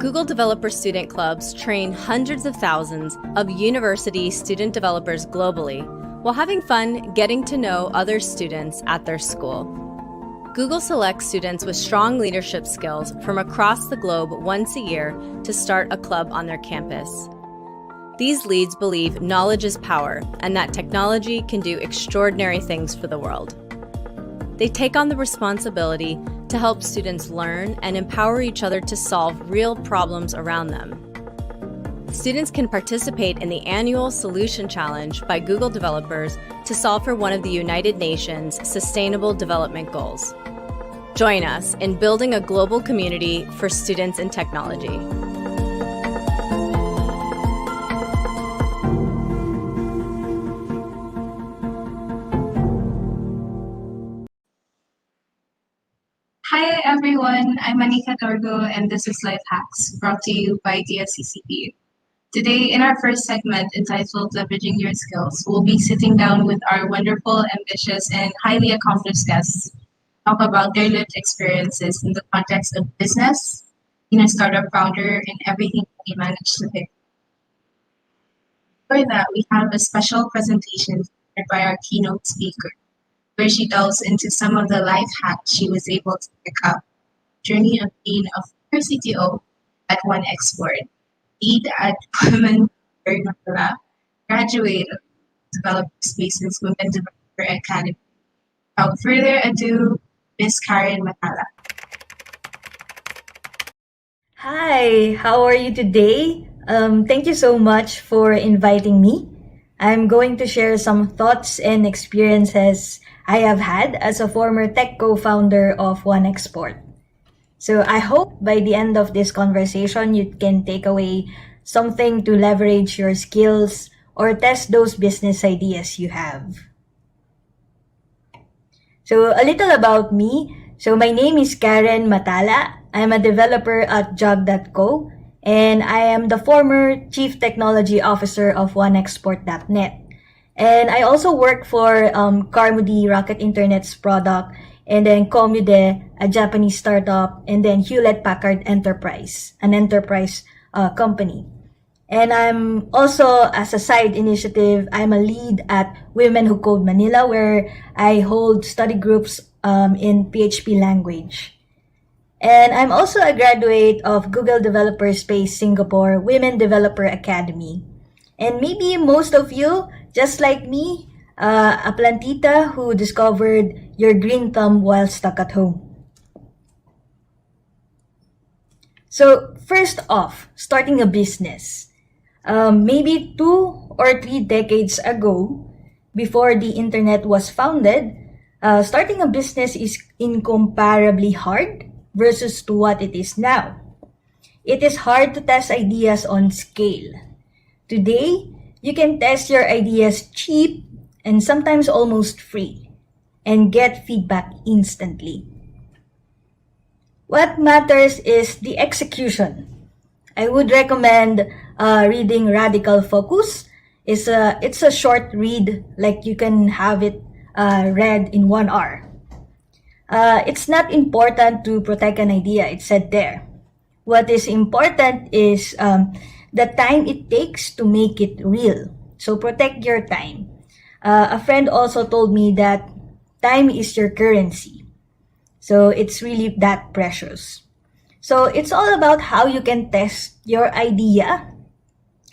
Google Developer Student Clubs train hundreds of thousands of university student developers globally while having fun getting to know other students at their school. Google selects students with strong leadership skills from across the globe once a year to start a club on their campus. These leads believe knowledge is power and that technology can do extraordinary things for the world. They take on the responsibility to help students learn and empower each other to solve real problems around them. Students can participate in the annual Solution Challenge by Google developers to solve for one of the United Nations Sustainable Development Goals. Join us in building a global community for students in technology. Hi everyone, I'm Anika Torgo and this is Life Hacks brought to you by DSCCP. Today, in our first segment entitled Leveraging Your Skills, we'll be sitting down with our wonderful, ambitious, and highly accomplished guests to talk about their lived experiences in the context of business, being a startup founder, and everything they managed to pick. For that, we have a special presentation by our keynote speaker, where she delves into some of the life hacks she was able to pick up. Journey of being a former CTO at One Export, lead at Women Manila, graduate of Developer Spaces Women Developer Academy. Without further ado, Miss Karen Matala. Hi, how are you today? Thank you so much for inviting me. I'm going to share some thoughts and experiences I have had as a former tech co-founder of One Export. So I hope by the end of this conversation, you can take away something to leverage your skills or test those business ideas you have. So a little about me. So my name is Karen Matala. I'm a developer at jog.co and I am the former Chief Technology Officer of OneExport.net. And I also work for Carmody Rocket Internet's product, and then Comude, a Japanese startup, and then Hewlett-Packard Enterprise, an enterprise company. And I'm also, as a side initiative, I'm a lead at Women Who Code Manila, where I hold study groups in PHP language. And I'm also a graduate of Google Developer Space Singapore Women Developer Academy. And maybe most of you, just like me, a plantita who discovered your green thumb while stuck at home. So first off, starting a business. Maybe 2 or 3 decades ago, before the internet was founded, starting a business is incomparably hard versus to what it is now. It is hard to test ideas on scale. Today, you can test your ideas cheap and sometimes almost free and get feedback instantly. What matters is the execution. I would recommend reading Radical Focus. It's a short read, like you can have it read in 1 hour. It's not important to protect an idea, it said there. What is important is the time it takes to make it real. So protect your time. A friend also told me that time is your currency. So it's really that precious. So it's all about how you can test your idea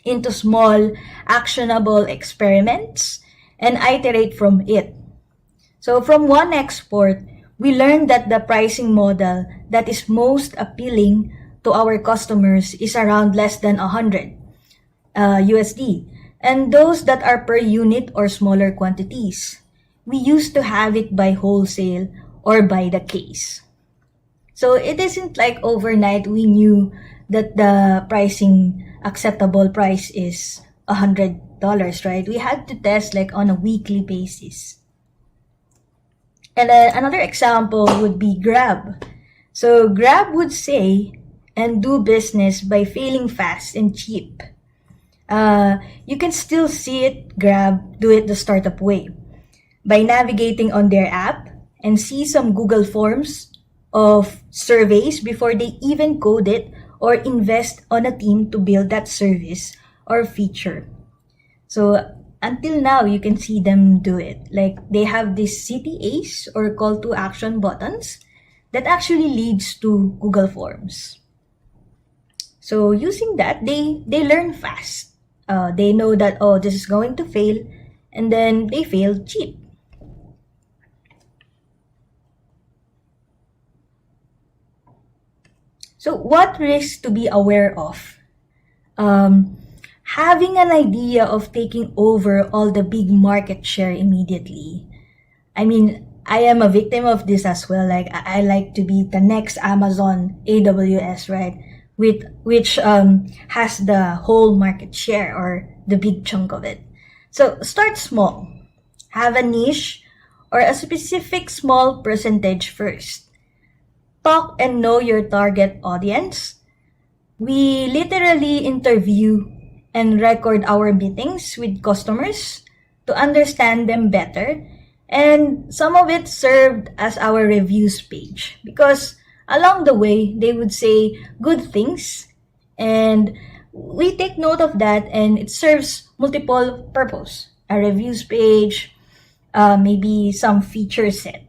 into small, actionable experiments and iterate from it. So from One Export, we learned that the pricing model that is most appealing to our customers is around less than 100 USD, and those that are per unit or smaller quantities. We used to have it by wholesale or by the case. So it isn't like overnight we knew that the pricing acceptable price is $100, right? We had to test like on a weekly basis. And another example would be Grab. So Grab would say and do business by failing fast and cheap. You can still see it, Grab, do it the startup way by navigating on their app and see some Google Forms of surveys before they even code it or invest on a team to build that service or feature. So until now, you can see them do it. Like they have these CTAs or call to action buttons that actually leads to Google Forms. So using that, they learn fast. They know that, oh, this is going to fail, and then they fail cheap. So what risks to be aware of? Having an idea of taking over all the big market share immediately. I mean, I am a victim of this as well. Like I like to be the next Amazon AWS, right? Which has the whole market share or the big chunk of it. So start small. Have a niche or a specific small percentage first. Talk and know your target audience. We literally interview and record our meetings with customers to understand them better. And some of it served as our reviews page because along the way, they would say good things. And we take note of that and it serves multiple purpose. A reviews page, maybe some feature set.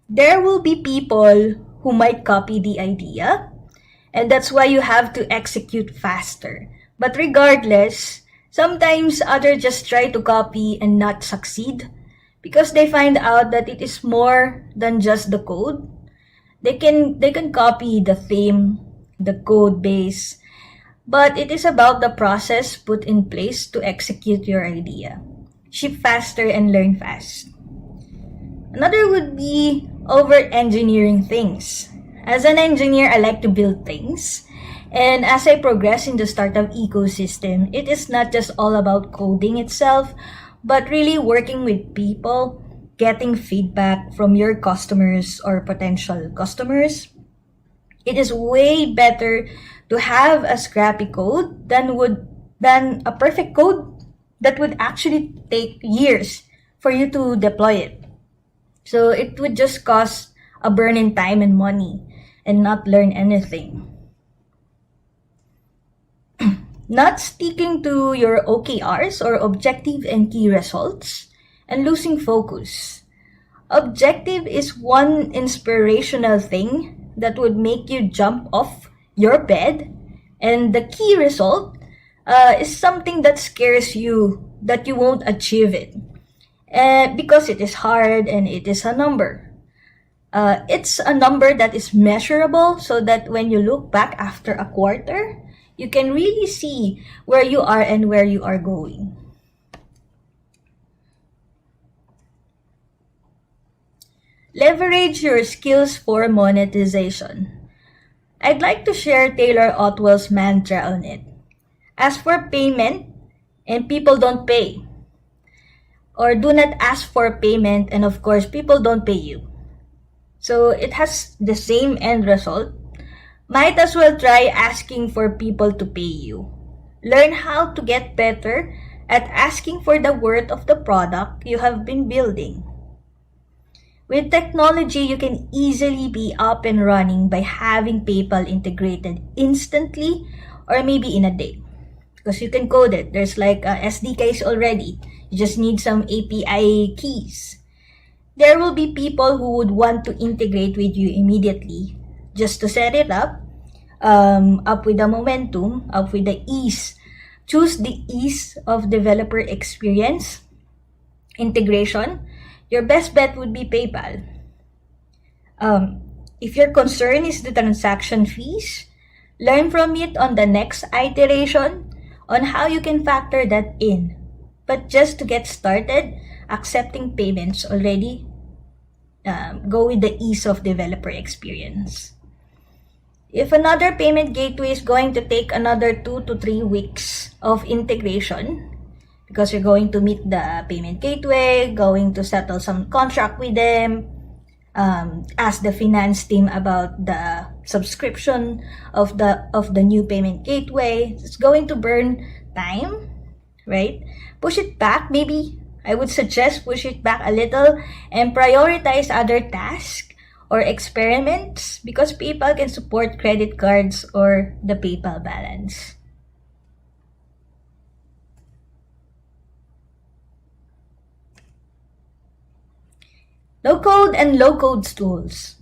There will be people who might copy the idea, and that's why you have to execute faster. But regardless, sometimes others just try to copy and not succeed because they find out that it is more than just the code. They can copy the theme, the code base, but it is about the process put in place to execute your idea. Ship faster and learn fast. Another would be over-engineering things. As an engineer, I like to build things. And as I progress in the startup ecosystem, it is not just all about coding itself, but really working with people, getting feedback from your customers or potential customers. It is way better to have a scrappy code than a perfect code that would actually take years for you to deploy it. So it would just cost a burn in time and money and not learn anything. Not sticking to your OKRs or objective and key results and losing focus. Objective is one inspirational thing that would make you jump off your bed, and the key result is something that scares you that you won't achieve it. Because it is hard and it is a number. It's a number that is measurable so that when you look back after a quarter, you can really see where you are and where you are going. Leverage your skills for monetization. I'd like to share Taylor Otwell's mantra on it. Ask for payment and people don't pay. Or do not ask for payment and of course people don't pay you. So it has the same end result. Might as well try asking for people to pay you. Learn how to get better at asking for the worth of the product you have been building. With technology, you can easily be up and running by having PayPal integrated instantly or maybe in a day. Because you can code it. There's like SDKs already. You just need some API keys. There will be people who would want to integrate with you immediately just to set it up with the momentum, up with the ease. Choose the ease of developer experience, integration. Your best bet would be PayPal. If your concern is the transaction fees, learn from it on the next iteration on how you can factor that in. But just to get started, accepting payments already, go with the ease of developer experience. If another payment gateway is going to take another 2 to 3 weeks of integration, because you're going to meet the payment gateway, going to settle some contract with them, ask the finance team about the subscription of the new payment gateway. It's going to burn time, right? Push it back, maybe I would suggest push it back a little and prioritize other tasks or experiments because PayPal can support credit cards or the PayPal balance. No-code and low-code tools.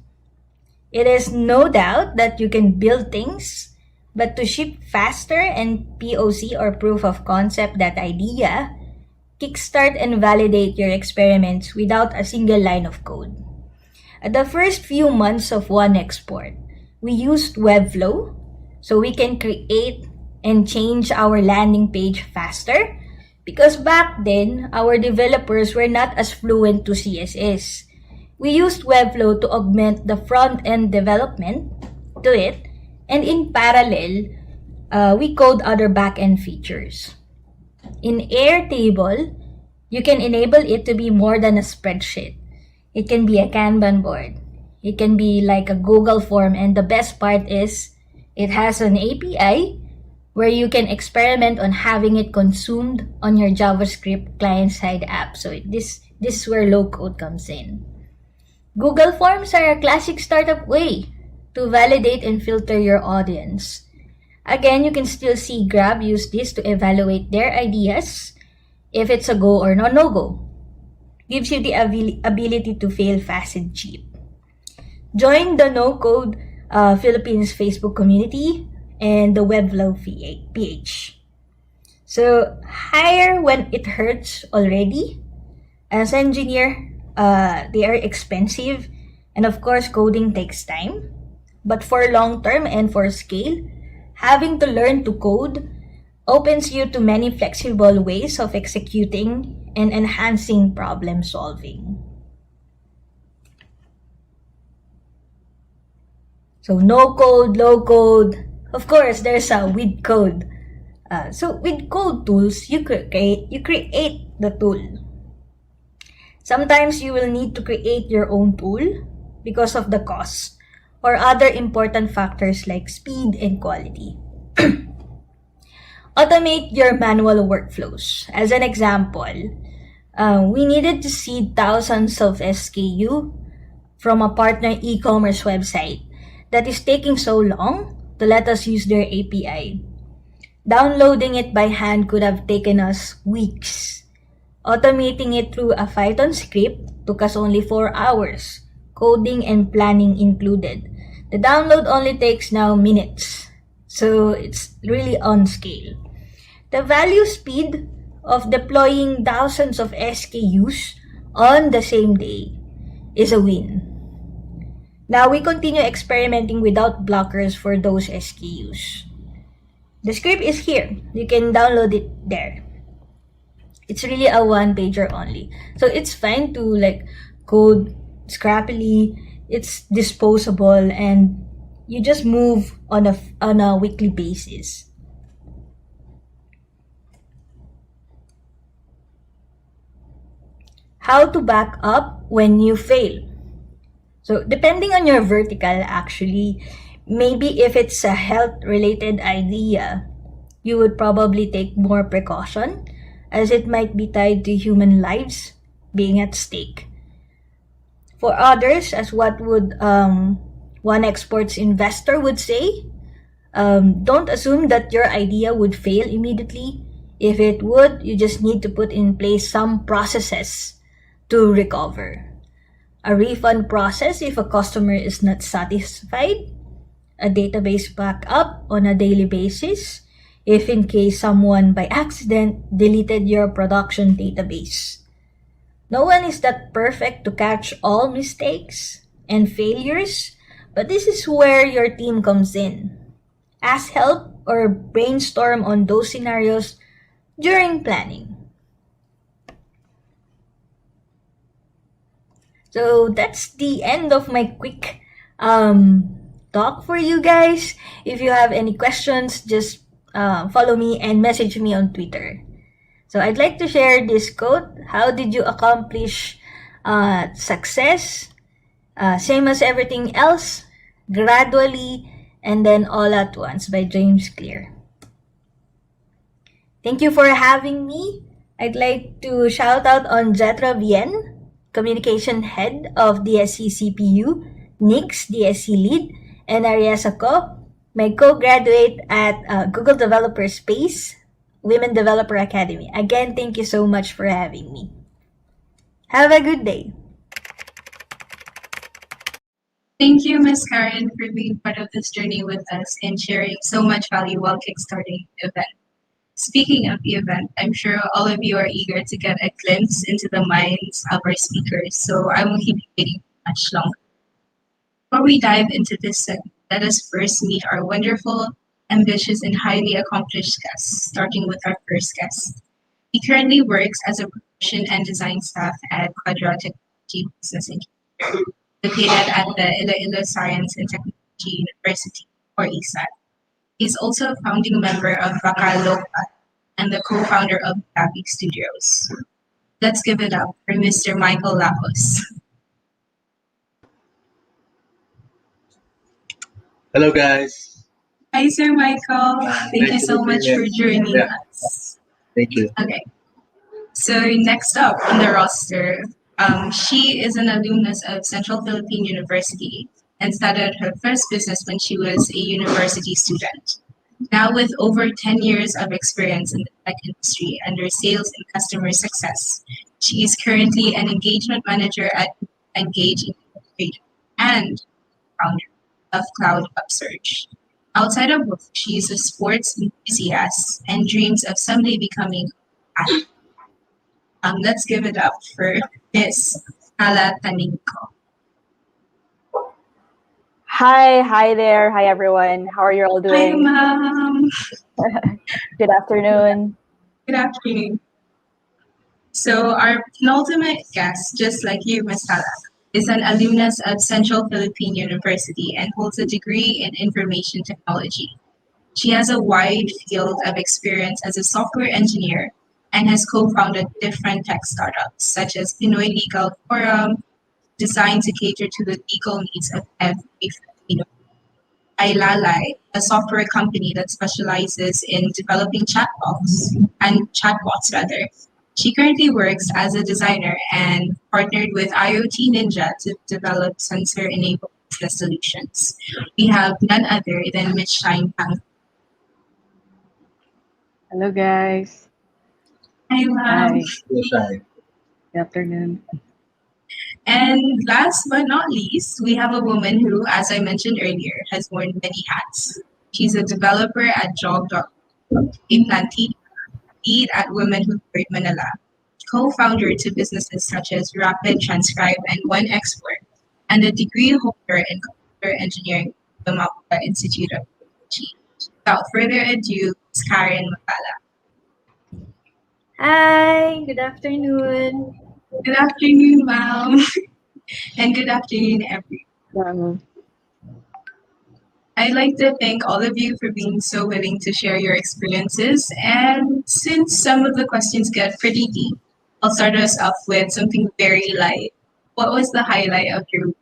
It is no doubt that you can build things, but to ship faster and POC or proof of concept that idea, kickstart and validate your experiments without a single line of code. At the first few months of One Export, we used Webflow so we can create and change our landing page faster because back then, our developers were not as fluent to CSS. We used Webflow to augment the front-end development to it, and in parallel, we code other back-end features. In Airtable, you can enable it to be more than a spreadsheet. It can be a Kanban board. It can be like a Google form, and the best part is it has an API where you can experiment on having it consumed on your JavaScript client-side app. So this is where low-code comes in. Google Forms are a classic startup way to validate and filter your audience. Again, you can still see Grab use this to evaluate their ideas if it's a go or no-go. Gives you the ability to fail fast and cheap. Join the No-Code Philippines Facebook community and the Webflow PH. So, hire when it hurts already. As engineer, they are expensive, and of course, coding takes time. But for long term and for scale, having to learn to code opens you to many flexible ways of executing and enhancing problem solving. So no code, low code. Of course, there's a with code. So with code tools, you create the tool. Sometimes you will need to create your own tool because of the cost or other important factors like speed and quality. Automate your manual workflows. As an example, we needed to seed thousands of SKU from a partner e-commerce website that is taking so long to let us use their API. Downloading it by hand could have taken us weeks. Automating it through a Python script took us only 4 hours, coding and planning included. The download only takes now minutes, so it's really on scale. The value speed of deploying thousands of SKUs on the same day is a win. Now we continue experimenting without blockers for those SKUs. The script is here. You can download it there. It's really a one-pager only. So it's fine to code scrappily. It's disposable and you just move on a weekly basis. How to back up when you fail. So depending on your vertical, actually, maybe if it's a health-related idea, you would probably take more precaution as it might be tied to human lives being at stake. For others, as what would One Export's investor would say, don't assume that your idea would fail immediately. If it would, you just need to put in place some processes to recover. A refund process if a customer is not satisfied, a database backup on a daily basis, if in case someone by accident deleted your production database. No one is that perfect to catch all mistakes and failures, but this is where your team comes in. Ask help or brainstorm on those scenarios during planning. So that's the end of my quick talk for you guys. If you have any questions, just follow me and message me on Twitter. So I'd like to share this quote. How did you accomplish success? Same as everything else, gradually and then all at once by James Clear. Thank you for having me. I'd like to shout out on Zetra Vien, Communication Head of DSC CPU. Nix, DSC lead, and Arias ako, my co-graduate at Google Developer Space, Women Developer Academy. Again, thank you so much for having me. Have a good day. Thank you, Ms. Karen, for being part of this journey with us and sharing so much value while kickstarting the event. Speaking of the event, I'm sure all of you are eager to get a glimpse into the minds of our speakers, so I won't keep you waiting much longer. Before we dive into this segment, let us first meet our wonderful, ambitious, and highly accomplished guests, starting with our first guest. He currently works as a production and design staff at Quadratic Business Incubator, located at the Iloilo Science and Technology University, or ESAT. He's also a founding member of Baka and the co-founder of Gabi Studios. Let's give it up for Mr. Michael Lapos. Hello, guys. Hi, Sir Michael. Thank you Nice to so meet much you. for joining Yeah. us. Thank you. Okay, so next up on the roster, she is an alumnus of Central Philippine University and started her first business when she was a university student. Now, with over 10 years of experience in the tech industry under sales and customer success, she is currently an engagement manager at Engage Incorporated and founder of Cloud Upsurge. Outside of work, she is a sports enthusiast and dreams of someday becoming an athlete. Let's give it up for Miss Ala Taninko. Hi there. Hi, everyone. How are you all Hi, doing? ma'am. Good afternoon. Good afternoon. So our penultimate guest, just like you, Ms. Tala, is an alumnus of Central Philippine University and holds a degree in information technology. She has a wide field of experience as a software engineer and has co-founded different tech startups such as Pinoy Legal Forum, designed to cater to the legal needs of every Filipino. Ailalay, a software company that specializes in developing chatbots rather. She currently works as a designer and partnered with IoT Ninja to develop sensor-enabled business solutions. We have none other than Ms. Shine Pang. Hello guys. Hi, ma'am. Hi. Yes, hi. Good afternoon. And last but not least, we have a woman who, as I mentioned earlier, has worn many hats. She's a developer at Jog.com, a plantee lead at Women Who Bird Manila, co-founder to businesses such as Rapid Transcribe and One Export, and a degree holder in computer engineering from the Mapua Institute of Technology. Without further ado, it's Karen Mapala. Hi, good afternoon. Good afternoon, ma'am, and good afternoon, everyone. Um, I'd like to thank all of you for being so willing to share your experiences. And since some of the questions get pretty deep, I'll start us off with something very light. What was the highlight of your week?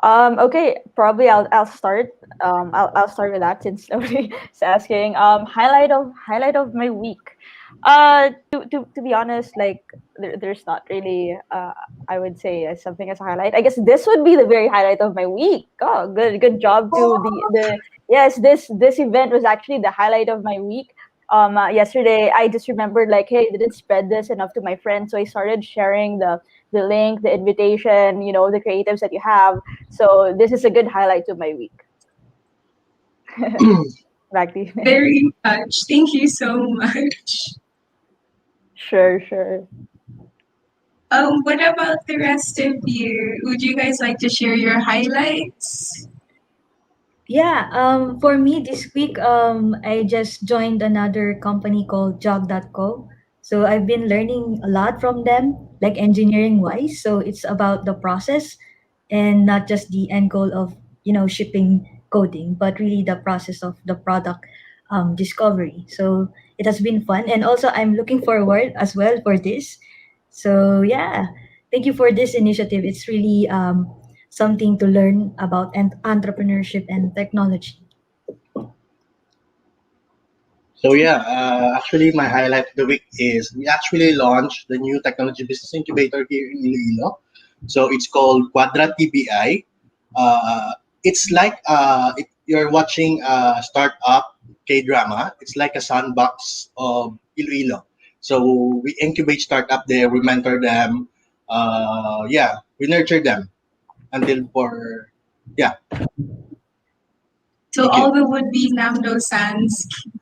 Okay, probably I'll start. I'll start with that since nobody is asking. Highlight of my week. To be honest, like there's not really I would say something as a highlight. I guess this would be the very highlight of my week. Oh, good job to the yes, this event was actually the highlight of my week. Yesterday I just remembered like, hey, I didn't spread this enough to my friends, so I started sharing the link, the invitation, the creatives that you have. So this is a good highlight of my week. Back to you. Very much. Thank you so much. Sure. What about the rest of you? Would you guys like to share your highlights? Yeah, for me this week, I just joined another company called Jog.co. So I've been learning a lot from them, like engineering wise. So it's about the process and not just the end goal of, shipping coding, but really the process of the product discovery. So it has been fun. And also I'm looking forward as well for this. So yeah, thank you for this initiative. It's really something to learn about entrepreneurship and technology. So yeah, actually my highlight of the week is we actually launched the new technology business incubator here in Iloilo. So it's called Quadra TBI. It's like you're watching a startup K drama. It's like a sandbox of Iloilo. So we incubate startup there. We mentor them. Yeah, we nurture them until for yeah. So Thank all you. the would-be Namdo Sans,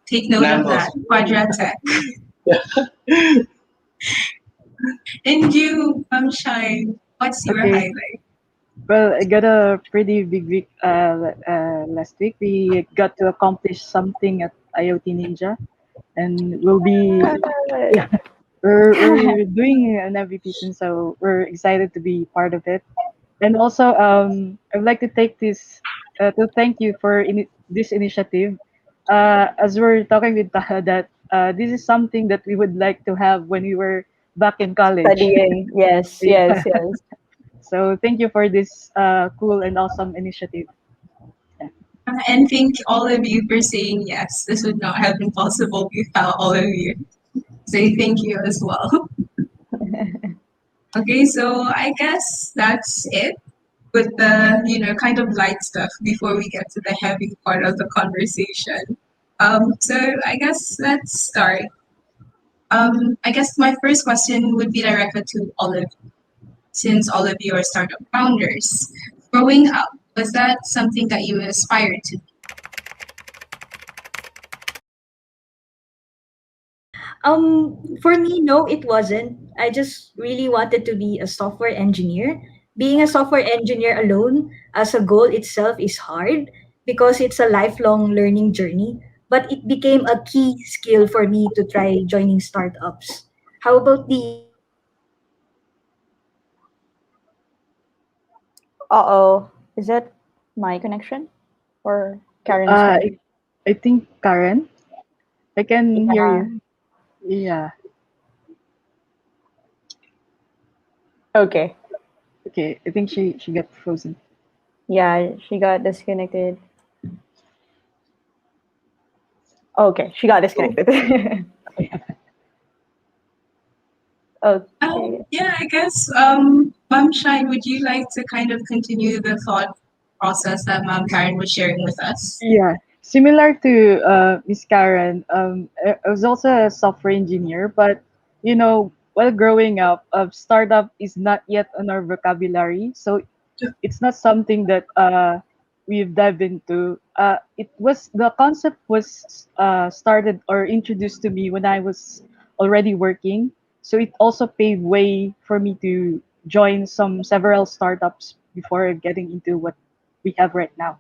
take note of Namos. that. Quadratech. And you, Shine, what's your Okay. highlight? Well, I got a pretty big week last week. We got to accomplish something at IoT Ninja, and we'll be yeah, we're doing an MVP soon, so we're excited to be part of it. And also, I'd like to take this to thank you for this initiative. As we're talking with Taha, that this is something that we would like to have when we were back in college. Studying. Yes, Yeah. yes, yes. So thank you for this cool and awesome initiative. Yeah. And thank all of you for saying yes. This would not have been possible without all of you. Say thank you as well. Okay, so I guess that's it with the kind of light stuff before we get to the heavy part of the conversation. So I guess let's start. I guess my first question would be directed to all of you, since all of you are startup founders. Growing up, was that something that you aspired to? For me, no, it wasn't. I just really wanted to be a software engineer. Being a software engineer alone as a goal itself is hard because it's a lifelong learning journey, but it became a key skill for me to try joining startups. How about the other founders? Uh-oh. Is that my connection or Karen's Uh, connection? I, I think Karen, I can hear Yeah. you. Yeah. Okay. Okay. I think she got frozen. Yeah, she got disconnected. Okay, she got Oh, disconnected. Okay. yeah, I guess, Mom Shine, would you like to kind of continue the thought process that Mom Karen was sharing with us? Yeah, similar to Miss Karen, I was also a software engineer, but while growing up, startup is not yet on our vocabulary, so it's not something that we've dived into. The concept was started or introduced to me when I was already working, so it also paved way for me to join several startups before getting into what we have right now.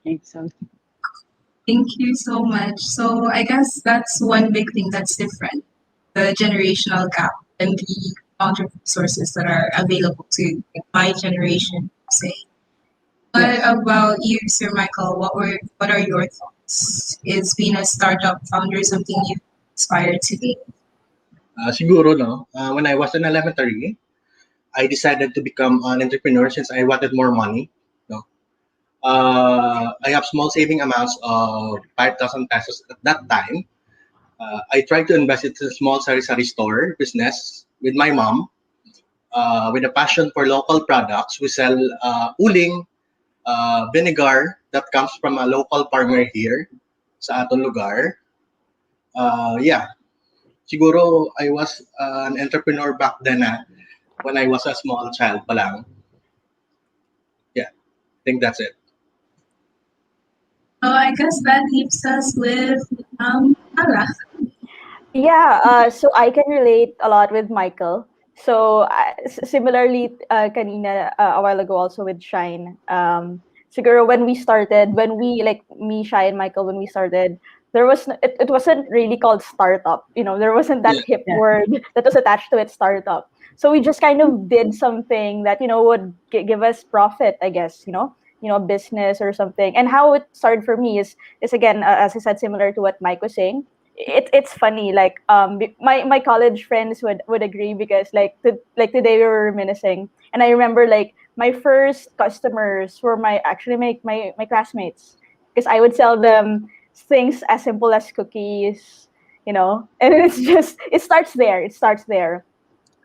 Okay, so. Thank you so much. So I guess that's one big thing that's different, the generational gap and the amount of resources that are available to my generation, say. What Yes. about you, Sir Michael? What are your thoughts? Is being a startup founder something you aspire to be? Siguro no. When I was in elementary, I decided to become an entrepreneur since I wanted more money. No. I have small saving amounts of 5,000 pesos at that time. I tried to invest it in a small sari-sari store business with my mom. With a passion for local products, we sell uling, vinegar that comes from a local farmer here sa aton lugar. Yeah, siguro I was an entrepreneur back then when I was a small child pa lang. Yeah, I think that's it. I guess that leaves us with Ala. Yeah, so I can relate a lot with Michael. So similarly, kanina a while ago also with Shine. Siguro when we started, when we like me, Shine, Michael, when we started, it wasn't really called startup. There wasn't that Yeah, hip Yeah. word that was attached to it, startup. So we just kind of did something that would give us profit, I guess. Business or something. And how it started for me is again, as I said, similar to what Mike was saying. It's funny, like my college friends would agree because like today we were reminiscing, and I remember like my first customers were my classmates, because I would sell them things as simple as cookies, and it's just it starts there. It starts there.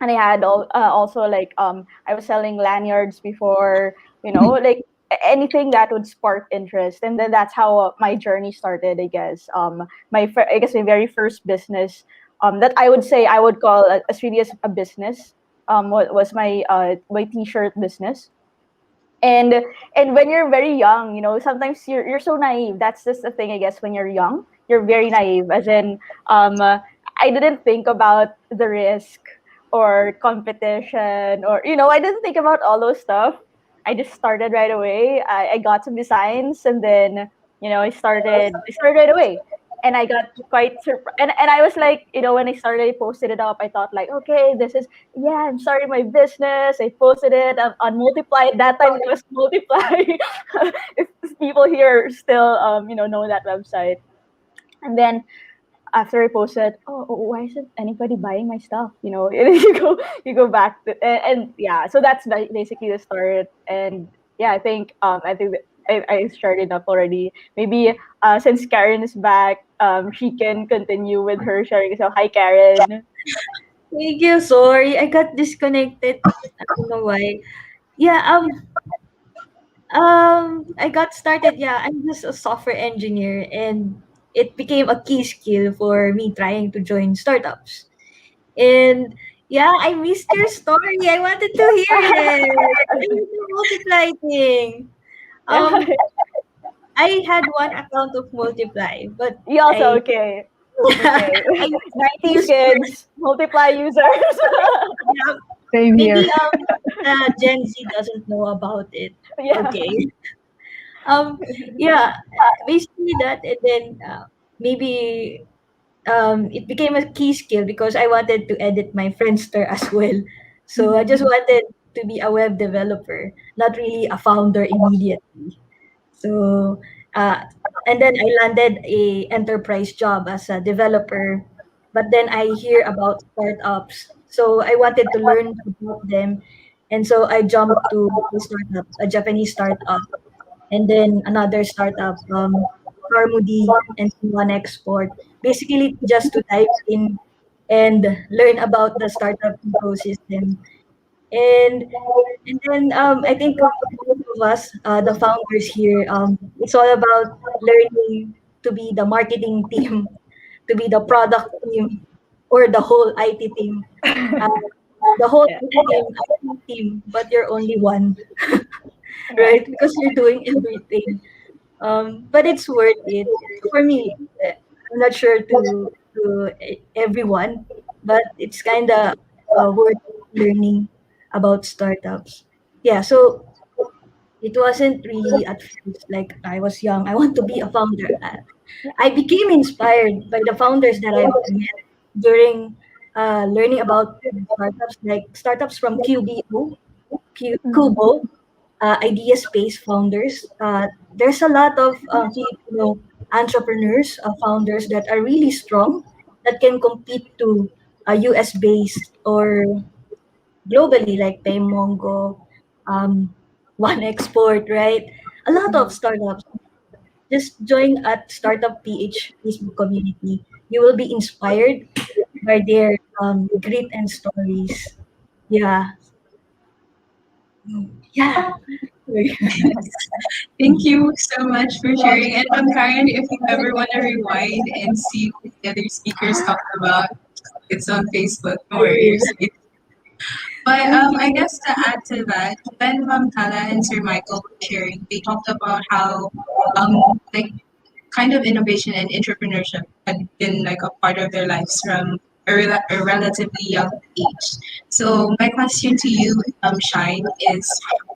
And I had also like I was selling lanyards before, like anything that would spark interest, and then that's how my journey started. I guess I guess my very first business that I would say I would call as really as a business was my t-shirt business. And when you're very young, sometimes you're so naive. That's just the thing, I guess. When you're young, you're very naive, as in I didn't think about the risk or competition, or I didn't think about all those stuff. I just started right away. I got some designs, and then I started right away. And I got quite surprised, and I was like, when I started, I posted it up. I thought like, okay, this is, yeah, I'm starting my business. I posted it on Multiply. At that time, it was Multiply. If people here still, know that website. And then after I posted, why isn't anybody buying my stuff? You go back to, and yeah, so that's basically the start. And yeah, I think that I shared enough already. Maybe since Karen is back, she can continue with her sharing. So hi, Karen. Thank you. Sorry, I got disconnected. I don't know why. Yeah, I got started. Yeah, I'm just a software engineer, and it became a key skill for me trying to join startups. And yeah, I missed your story. I wanted to hear it. I was multiplying. Yeah, Um, I had one account of Multiply, but you also I okay. Okay, I 90s used yours. kids, multiply users. Yeah, Same maybe here. Gen Z doesn't know about it. Yeah. Okay. Yeah, basically that, and then maybe it became a key skill because I wanted to edit my Friendster as well. So I just wanted to be a web developer, not really a founder immediately. So, uh, and then I landed a enterprise job as a developer, but then I hear about startups. So I wanted to learn about them, and so I jumped to a startup, a Japanese startup, and then another startup, Carmody and One Export. Basically, just to dive in and learn about the startup ecosystem. And then I think both of us, the founders here, it's all about learning to be the marketing team, to be the product team, or the whole IT team. Uh, the whole Yeah. IT team, but you're only one, Yeah. right? Because you're doing everything. But it's worth it for me. I'm not sure to everyone, but it's kind of worth learning about startups. Yeah, so it wasn't really at first like I was young. I want to be a founder. I became inspired by the founders that I've met during learning about startups, like startups from Mhm. Kubo, Idea Space founders. There's a lot of Filipino entrepreneurs, founders that are really strong that can compete to US based or globally like Paymongo, um, One Export, right? A lot of Mhm. startups. Just join at Startup PH Facebook community. You will be inspired by their grit and stories. Yeah. Yeah. Thank you so much for sharing. And Karen, if you ever want to rewind and see what the other speakers talked about, it's on Facebook. No I will. worries. But Thank I you. guess to add to that, when Kala and Sir Michael were sharing, they talked about how like kind of innovation and entrepreneurship had been like a part of their lives from a relatively young age. So my question to you, Shine, is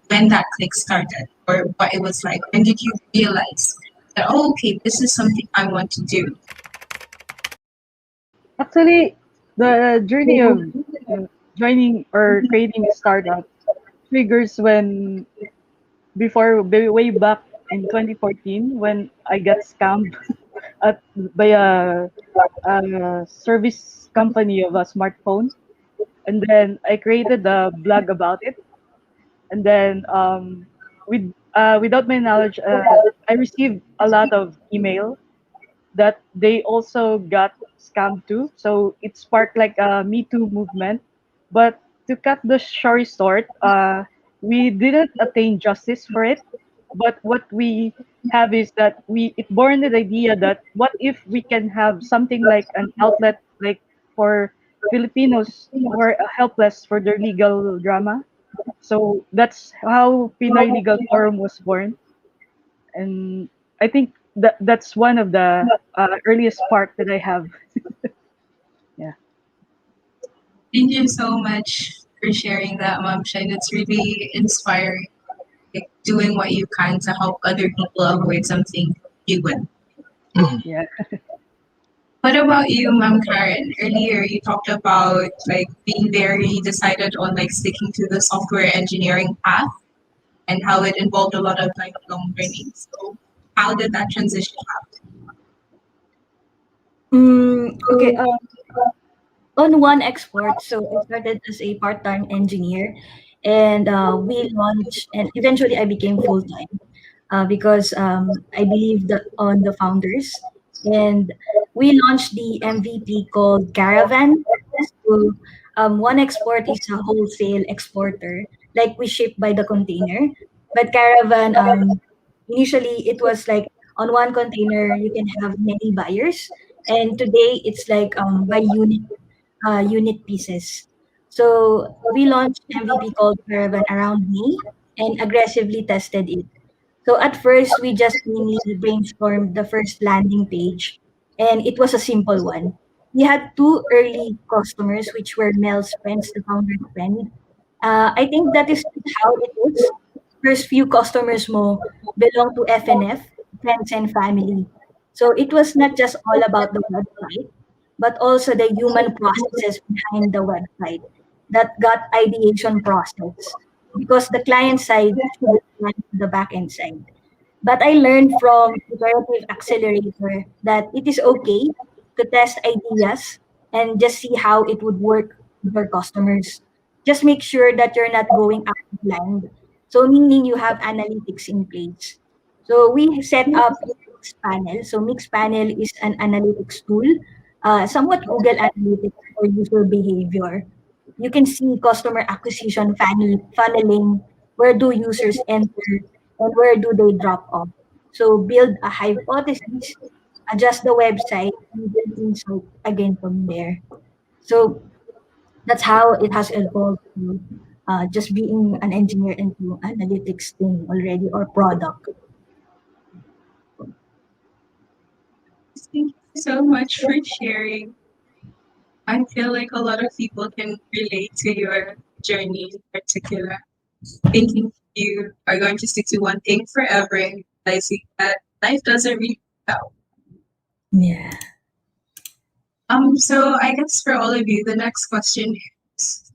when that click started or what it was like. When did you realize that, oh, okay, this is something I want to do? Actually, the journey of joining or creating a startup triggers when way back in 2014 when I got scammed by a service company of a smartphone, and then I created a blog about it. And then without my knowledge, I received a lot of email that they also got scammed too. So it sparked like a Me Too movement. But to cut the story short, we didn't attain justice for it. But what we have is that it born the idea that what if we can have something like an outlet like for Filipinos who are helpless for their legal drama. So that's how Pinoy Legal Forum was born, and I think that's one of the earliest spark that I have. Yeah. Thank you so much for sharing that, Mom Shen. It's really inspiring, like doing what you can to help other people avoid something you went. Yeah. What about you, Ma'am Karen? Earlier you talked about like being very decided on like sticking to the software engineering path and how it involved a lot of lifelong learning. So how did that transition Okay. On one export, so I started as a part-time engineer, and we launched, and eventually I became full-time because I believed on the founders, and we launched the MVP called Caravan. So one export is a wholesale exporter, like we ship by the container, but Caravan initially it was like on one container you can have many buyers, and today it's like by unit pieces. So we launched MVP called Caravan around May and aggressively tested it. So at first, we just mainly brainstormed the first landing page, and it was a simple one. We had two early customers, which were Mel's friends, the founder's friend. I think that is how it is. First few customers mo belong to FNF, friends and family. So it was not just all about the website, but also the human processes behind the website that got ideation process because the client side should run the back end side. But I learned from Iterative Accelerator that it is okay to test ideas and just see how it would work with your customers. Just make sure that you're not going out blind. So meaning you have analytics in place. So we set up Mixpanel. So Mixpanel is an analytics tool, somewhat Google Analytics for user behavior. You can see customer acquisition funneling, where do users enter and where do they drop off. So build a hypothesis, adjust the website, and build insight again from there. So that's how it has evolved to just being an engineer into analytics thing already or product. Thank you so much for sharing. I feel like a lot of people can relate to your journey in particular. Thinking you are going to stick to one thing forever and realizing that life doesn't really work out. Yeah. So I guess for all of you, the next question is,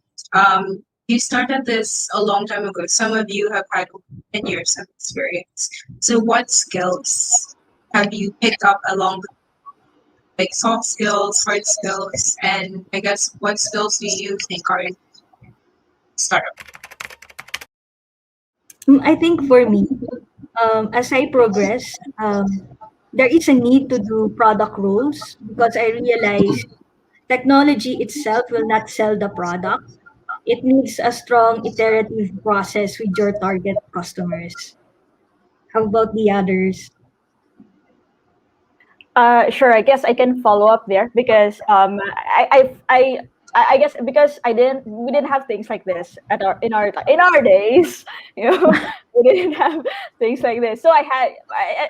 you started this a long time ago. Some of you have had over 10 years of experience. So what skills have you picked up along the like soft skills, hard skills, and I guess what skills do you think are in startup? I think for me, as I progress, there is a need to do product roles because I realize technology itself will not sell the product. It needs a strong iterative process with your target customers. How about the others? Sure. I guess I can follow up there because I guess because we didn't have things like this at our days, you know, we didn't have things like this. So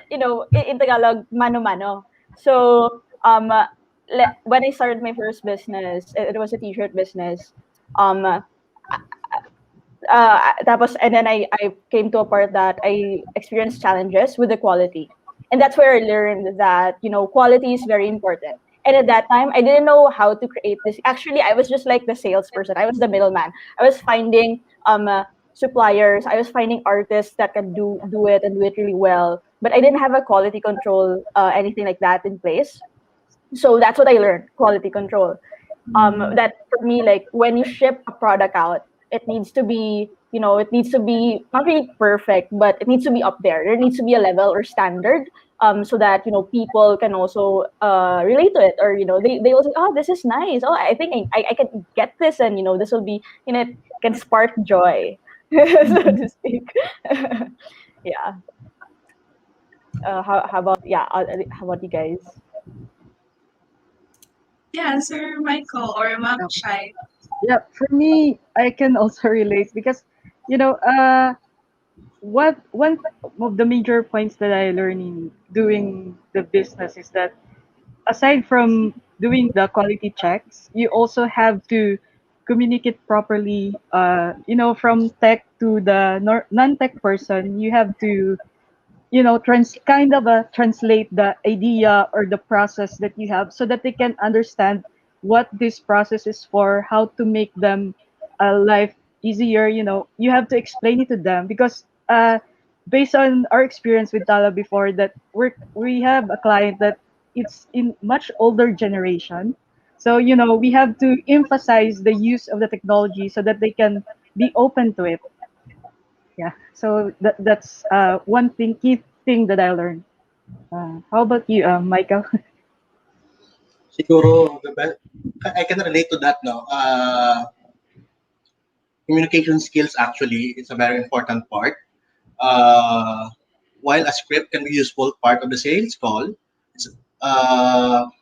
in Tagalog, mano mano. So when I started my first business, it was a t-shirt business. Um, tapos and then I came to a part that I experienced challenges with the quality. And that's where I learned that, quality is very important. And at that time, I didn't know how to create this. Actually, I was just like the salesperson. I was the middleman. I was finding suppliers. I was finding artists that can do it and do it really well. But I didn't have a quality control, anything like that in place. So that's what I learned, quality control. That for me, like when you ship a product out, it needs to be it needs to be not really perfect, but it needs to be up there. There needs to be a level or standard, so that people can also relate to it, or they will say, oh, this is nice. Oh, I think I can get this, and this will be, it can spark joy, so to speak. Yeah. How about, yeah, how about you guys? Yeah, Sir Michael or Ma'am Yeah, Shai. yeah, for me, I can also relate because, you know, what one of the major points that I learned in doing the business is that aside from doing the quality checks, you also have to communicate properly. From tech to the non-tech person, you have to kind of translate the idea or the process that you have so that they can understand what this process is for, how to make them life easier. You have to explain it to them because based on our experience with Tala before, that we have a client that it's in much older generation. So we have to emphasize the use of the technology so that they can be open to it. Yeah, so that's one key thing that I learned. How about you, Michael? Siguro, the best, I can relate to that, no? Communication skills actually is a very important part. Uh, while a script can be useful part of the sales call, it's,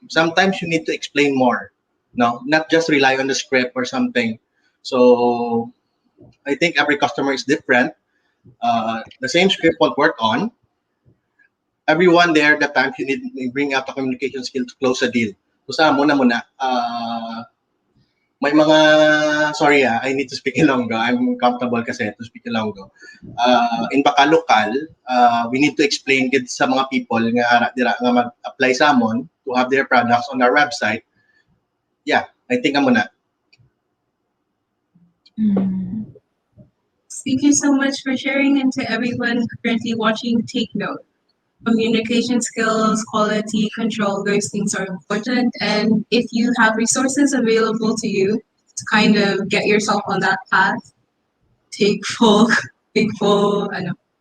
sometimes you need to explain more, no? Not just rely on the script or something. So I think every customer is different. The same script won't work on everyone there. The times you need to bring out the communication skill to close a deal. So sa muna, may mga, sorry I need to speak Ilonggo. I'm comfortable kasi to speak Ilonggo. In Bakalokal, we need to explain it sa mga people nga dira nga mag-apply sa amon to have their products on our website. Yeah, I think muna. Mm. Thank you so much for sharing, and to everyone currently watching, take note. Communication skills, quality control, those things are important. And if you have resources available to you to kind of get yourself on that path, take full, take full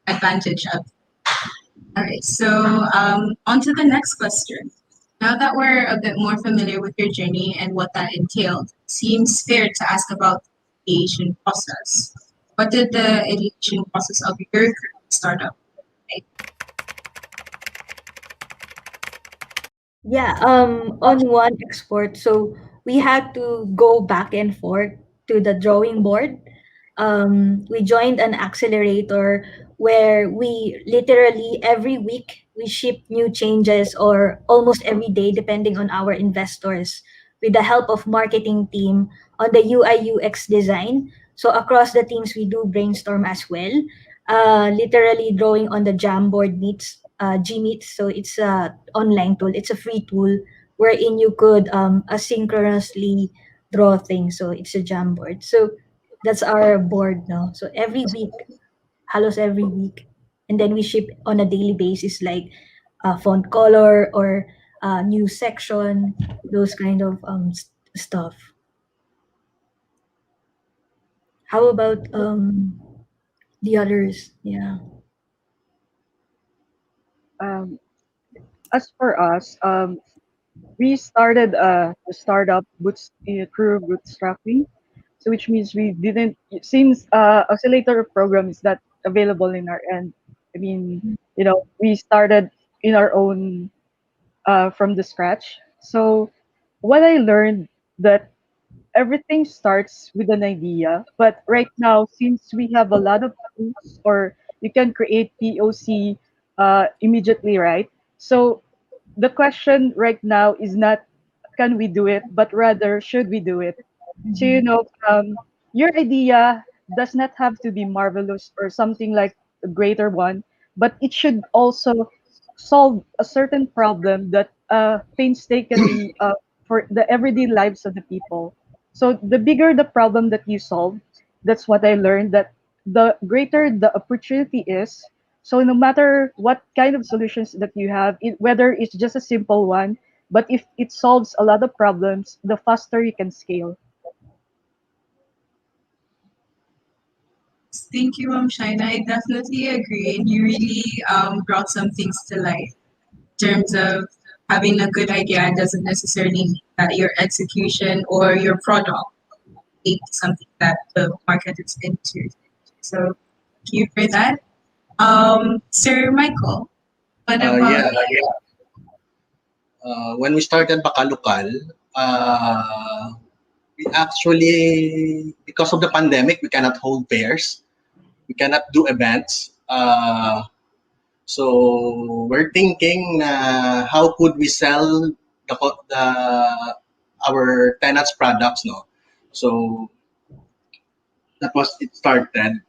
advantage of. All right, so on to the next question. Now that we're a bit more familiar with your journey and what that entailed, seems fair to ask about the ideation process. What did the ideation process of your current startup like? Yeah, on one export, so we had to go back and forth to the drawing board. We joined an accelerator where we literally every week we ship new changes, or almost every day depending on our investors, with the help of marketing team on the UI UX design. So across the teams we do brainstorm as well. Literally drawing on the Jamboard meets Gmeet. So it's a online tool. It's a free tool wherein you could asynchronously draw things. So it's a Jamboard. So that's our board now. So every week, halos every week, and then we ship on a daily basis, like font color or new section, those kind of stuff. How about the others? Yeah. Um, as for us, we started the startup through bootstrapping, so which means we didn't since oscillator program is not available in our end. I mean, we started in our own from the scratch. So what I learned that everything starts with an idea, but right now since we have a lot of tools, or you can create POC immediately, right? So the question right now is not can we do it, but rather should we do it? So your idea does not have to be marvelous or something like a greater one, but it should also solve a certain problem that painstakingly for the everyday lives of the people. So the bigger the problem that you solve, that's what I learned, that the greater the opportunity is. So no matter what kind of solutions that you have, whether it's just a simple one, but if it solves a lot of problems, the faster you can scale. Thank you, Ma'am Shina. I definitely agree. And you really brought some things to light in terms of having a good idea doesn't necessarily mean that your execution or your product is something that the market is into. So thank you for that. Sir Michael, what about Yeah, when we started Bakalukal, we actually, because of the pandemic, we cannot hold fairs, we cannot do events. So we're thinking, how could we sell our tenants' products, no? So that was it started.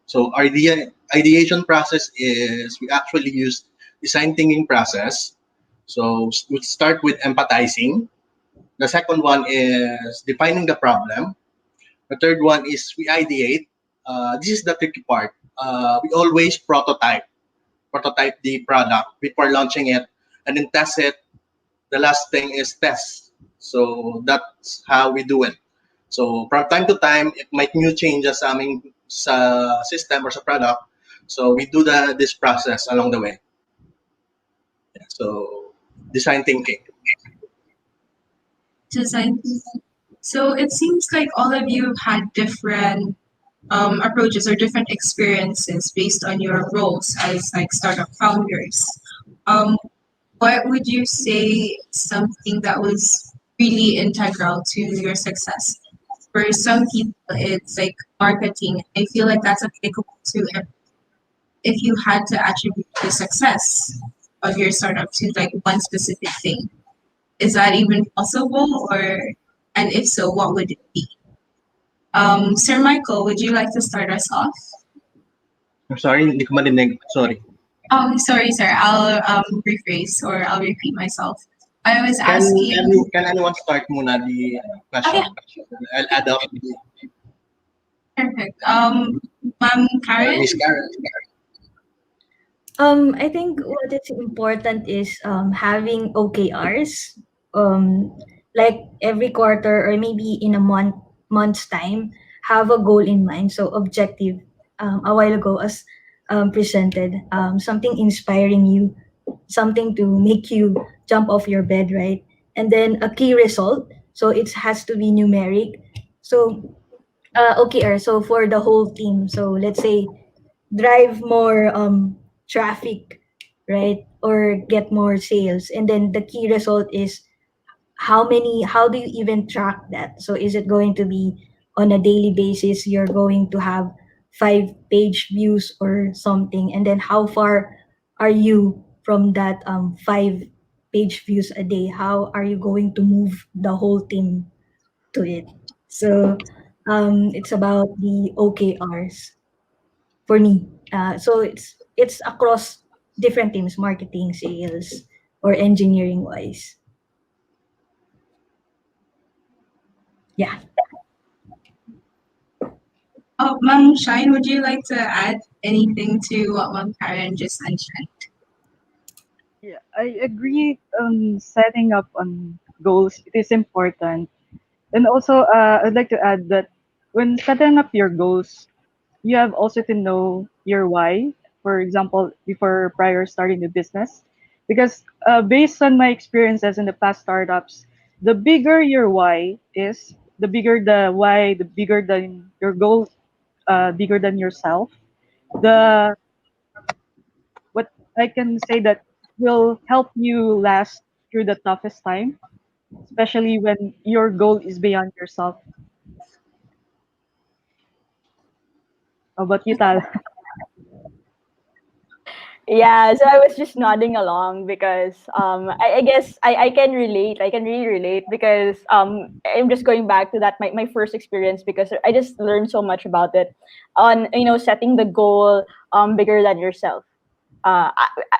So our ideation process is we actually use design thinking process. So we start with empathizing. The second one is defining the problem. The third one is we ideate. This is the tricky part. We always prototype the product before launching it, and then test it. The last thing is test. So that's how we do it. So from time to time, it might new changes sa aming sa system or sa product. So we do this process along the way. Yeah, so design thinking. design? So it seems like all of you have had different approaches or different experiences based on your roles as like startup founders. Um, what would you say something that was really integral to your success? For some people, it's like marketing. I feel like that's applicable to if you had to attribute the success of your startup to like one specific thing. Is that even possible, or and if so, what would it be? Sir Michael, would you like to start us off? I'm sorry, hindi ko marinig. Sorry. Oh, sorry, sir. I'll rephrase or I'll repeat myself. I was Can asking. can anyone start muna the Okay, question? I'll add up the perfect. Ma'am Karen. Miss Karen. I think what is important is having OKRs. Um, like every quarter or maybe in a month's time, have a goal in mind. So objective. A while ago, as presented, something inspiring you, something to make you jump off your bed, right? And then a key result. So it has to be numeric. So OKR. So for the whole team. So let's say drive more traffic, right? Or get more sales. And then the key result is how do you even track that? So is it going to be on a daily basis you're going to have 5 page views or something? And then how far are you from that 5 page views a day? How are you going to move the whole team to it? So it's about the OKRs for me. So it's across different teams, marketing, sales, or engineering wise. Yeah. Ma'am Shine, would you like to add anything to what Ma'am Karen just mentioned? Yeah, I agree on setting up on goals. It is important. And also, I'd like to add that when setting up your goals, you have also to know your why. For example, before prior starting the business, because based on my experiences in the past startups, the bigger your why is, the bigger the why, the bigger than your goal, bigger than yourself. The what I can say that will help you last through the toughest time, especially when your goal is beyond yourself. How about you, Tal? Yeah, so I was just nodding along because I guess I can relate. I can really relate because I'm just going back to that my first experience because I just learned so much about it on setting the goal bigger than yourself.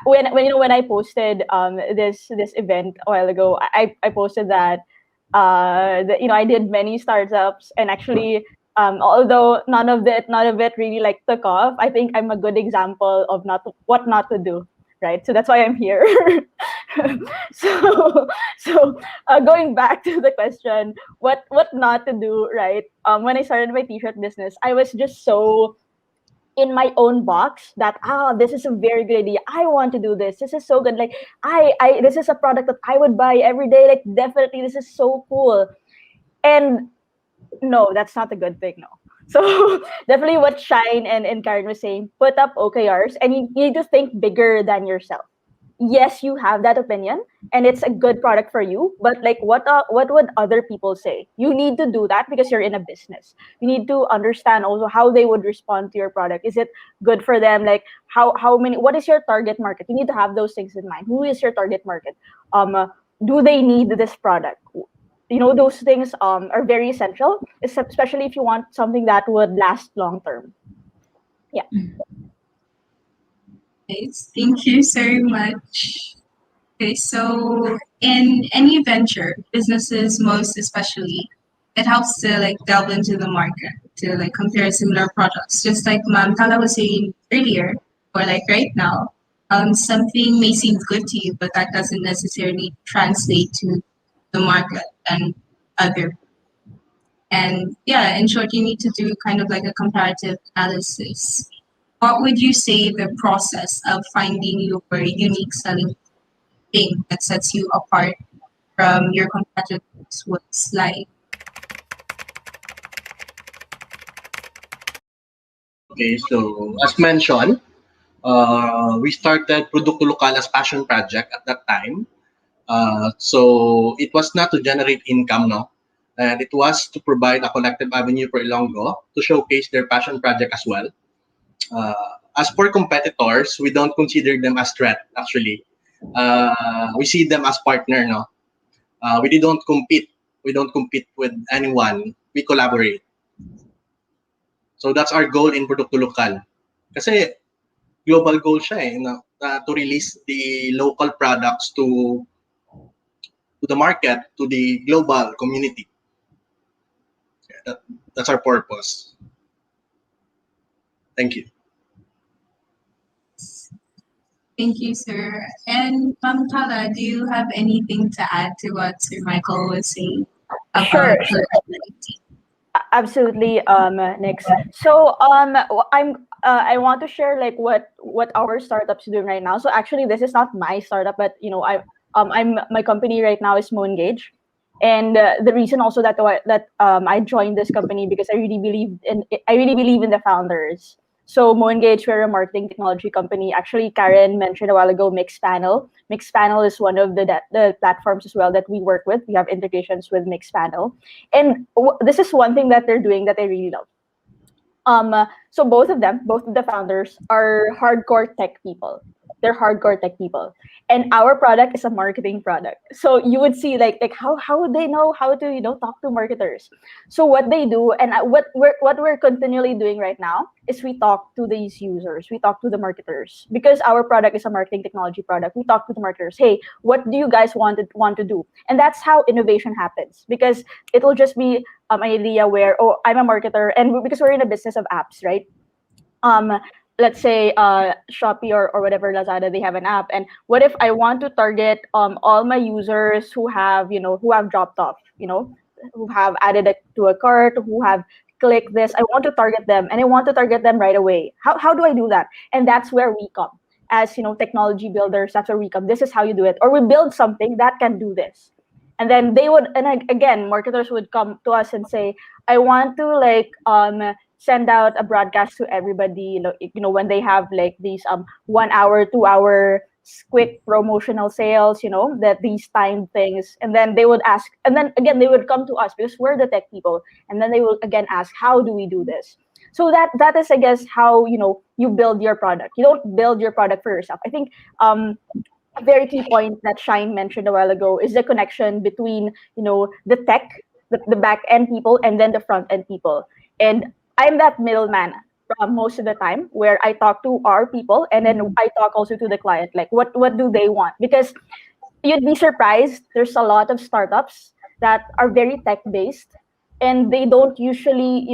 When when I posted this event a while ago, I posted that I did many startups and actually although none of it really like took off, I think I'm a good example of not what not to do, right? So that's why I'm here. so going back to the question, what not to do, right? When I started my t-shirt business, I was just so in my own box that this is a very good idea. I want to do this. This is so good. Like I this is a product that I would buy every day. Like definitely this is so cool. And no, that's not a good thing. No. So definitely what Shine and Karen was saying, put up OKRs and you need to think bigger than yourself. Yes, you have that opinion and it's a good product for you, but like what would other people say? You need to do that because you're in a business. You need to understand also how they would respond to your product. Is it good for them? Like how many, what is your target market? You need to have those things in mind. Who is your target market? Do they need this product? You know, those things are very essential, especially if you want something that would last long term. Yeah. Nice. Thank you so much. Okay, so in any venture, businesses most especially, it helps to like delve into the market to like compare similar products. Just like Ma'am Tala was saying earlier, or like right now, something may seem good to you, but that doesn't necessarily translate to the market and other. And yeah, in short, you need to do kind of like a comparative analysis. What would you say the process of finding your unique selling thing that sets you apart from your competitors was like? Okay, so as mentioned, we started Producto Local as passion project at that time. So it was not to generate income, no, and it was to provide a collective avenue for Ilonggo to showcase their passion project as well. As for competitors, we don't consider them as threat. Actually, we see them as partner, no. We don't compete. We don't compete with anyone. We collaborate. So that's our goal in Produkto Lokal. Kasi global goal siya eh, to release the local products to the market, to the global community. Yeah, that's our purpose. Thank you. Thank you, sir. And Ma'am Tala, do you have anything to add to what Sir Michael was saying about Sure. her ability? Absolutely, Nix. So I want to share like what our startup's doing right now. So actually, this is not my startup, but you know, I'm my company right now is Moengage, and the reason also that I joined this company because I really believe in the founders. So Moengage, we're a marketing technology company. Actually, Karen mentioned a while ago Mixpanel. Mixpanel is one of the platforms as well that we work with. We have integrations with Mixpanel, and this is one thing that they're doing that I really love. So both of them, both of the founders are hardcore tech people. They're hardcore tech people, and our product is a marketing product. So you would see like how would they know how to talk to marketers? So what they do and what we're continually doing right now is we talk to these users, we talk to the marketers because our product is a marketing technology product. We talk to the marketers. Hey, what do you guys want to do? And that's how innovation happens because it will just be an idea where I'm a marketer and because we're in a business of apps, right? um let's say Shopee or whatever, Lazada, they have an app, and what if I want to target all my users who have dropped off, who have added it to a cart, who have clicked this. I want to target them, and I want to target them right away. How do I do that? And that's where we come as technology builders. That's where we come. This is how you do it, or we build something that can do this. And then they would, and again, marketers would come to us and say, I want to send out a broadcast to everybody, when they have like these 1 hour, 2 hour quick promotional sales, that these timed things. And then they would ask, and then again they would come to us because we're the tech people, and then they will again ask, how do we do this? So that is, I guess, how you build your product. You don't build your product for yourself. I think a very key point that Shine mentioned a while ago is the connection between the tech, the back end people, and then the front end people. And I'm that middleman most of the time where I talk to our people, and then I talk also to the client, like what do they want? Because you'd be surprised, there's a lot of startups that are very tech based, and they don't usually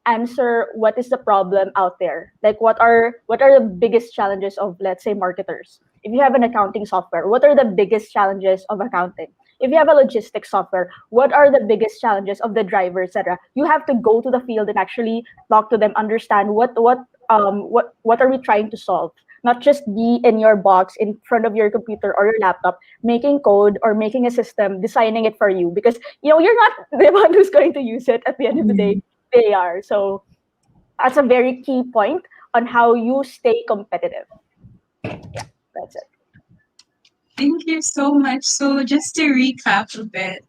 answer what is the problem out there, like what are the biggest challenges of, let's say, marketers. If you have an accounting software, what are the biggest challenges of accounting? If you have a logistics software, what are the biggest challenges of the driver, etc.? You have to go to the field and actually talk to them, understand what are we trying to solve, not just be in your box in front of your computer or your laptop making code or making a system, designing it for you, because you're not the one who's going to use it at the end of the day. They are. So that's a very key point on how you stay competitive. Yeah, that's it. Thank you so much. So just to recap a bit,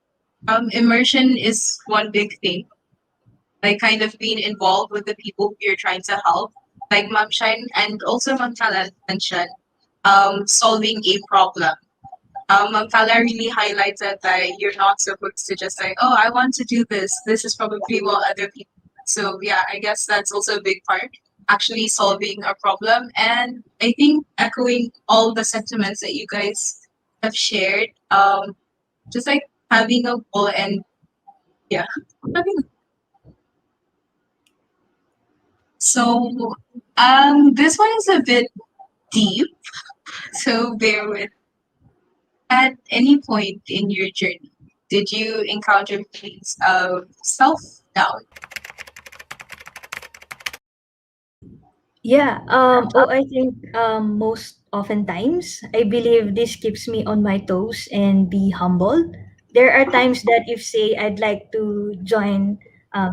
immersion is one big thing, like kind of being involved with the people you're trying to help, like Ma'am Shine and also Ma'am Kala mentioned, solving a problem. Ma'am Kala really highlighted that you're not supposed to just say, oh, I want to do this. This is probably what other people. So yeah, I guess that's also a big part, actually solving a problem. And I think echoing all the sentiments that you guys have shared, just like having a goal and yeah, having so this one is a bit deep, so bear with. At any point in your journey, did you encounter feelings of self doubt? Yeah, I think most oftentimes I believe this keeps me on my toes and be humble. There are times that if say I'd like to join,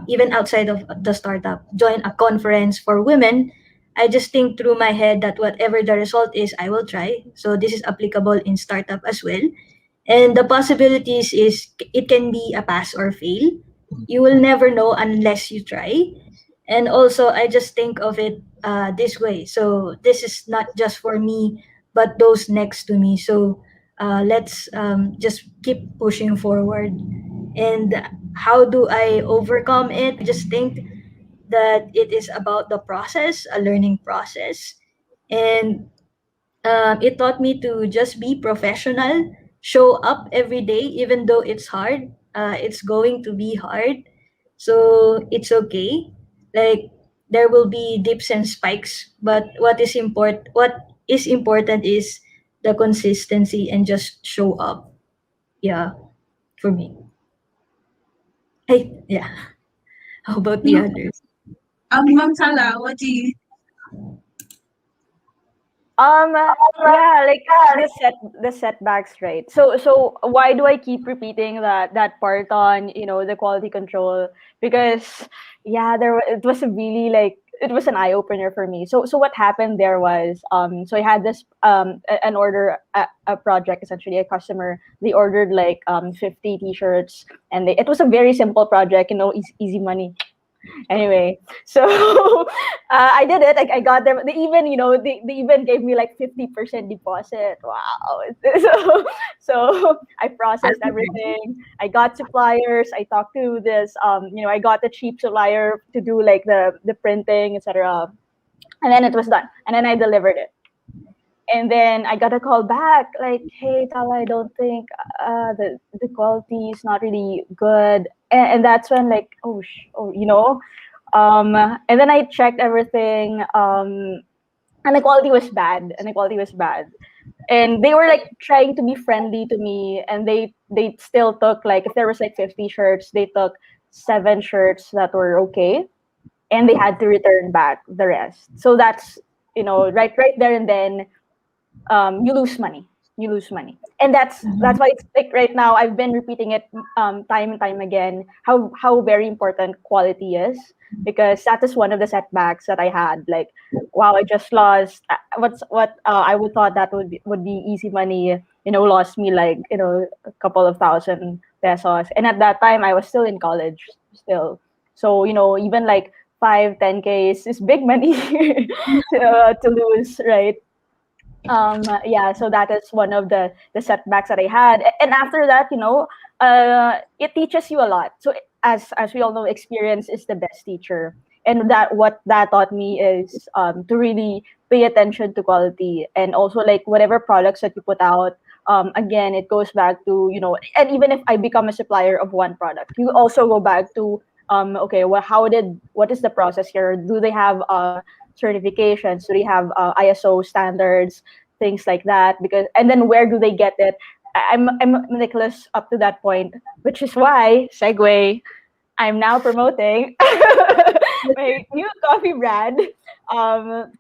even outside of the startup, join a conference for women, I just think through my head that whatever the result is, I will try. So this is applicable in startup as well. And the possibilities is it can be a pass or fail. You will never know unless you try. And also I just think of it this way, so this is not just for me but those next to me. So let's just keep pushing forward. And how do I overcome it? I just think that it is about the process, a learning process. And it taught me to just be professional, show up every day, even though it's hard. It's going to be hard, so it's okay. Like there will be dips and spikes, but what is important is the consistency and just show up. Yeah, for me. Hey, yeah. How about the others? Ma'am Kala, what do you Um, yeah, like the setbacks, right? So why do I keep repeating that part on the quality control? Because yeah, it was a really like it was an eye opener for me. So what happened there was so I had this an order a project, essentially a customer. They ordered like 50 t-shirts, and it was a very simple project, easy money. Anyway, so I did it. I got them. They even, they even gave me like 50% deposit. Wow. So I processed everything. I got suppliers. I talked to this, I got the cheap supplier to do like the printing, etc. And then it was done. And then I delivered it. And then I got a call back like, hey, Tala, I don't think the quality is not really good. And that's when like, and then I checked everything, and the quality was bad. And they were like trying to be friendly to me, and they still took like if there was like 50 shirts, they took 7 shirts that were okay, and they had to return back the rest. So that's right there and then you lose money, and that's why it's like right now I've been repeating it time and time again, how very important quality is, because that is one of the setbacks that I had. Like, wow, I just lost what I would thought that would be easy money, lost me like a couple of thousand pesos, and at that time I was still in college still. So even like 5-10K is big money to lose, right? Yeah, so that is one of the setbacks that I had. And after that, it teaches you a lot. So as we all know, experience is the best teacher. And what that taught me is to really pay attention to quality, and also like whatever products that you put out. Again, it goes back to and even if I become a supplier of one product, you also go back to okay, well, what is the process here? Do they have certifications? Do they have ISO standards? things like that. Because and then where do they get it? I'm Nicholas up to that point, which is why segue. I'm now promoting my new coffee brand. Um,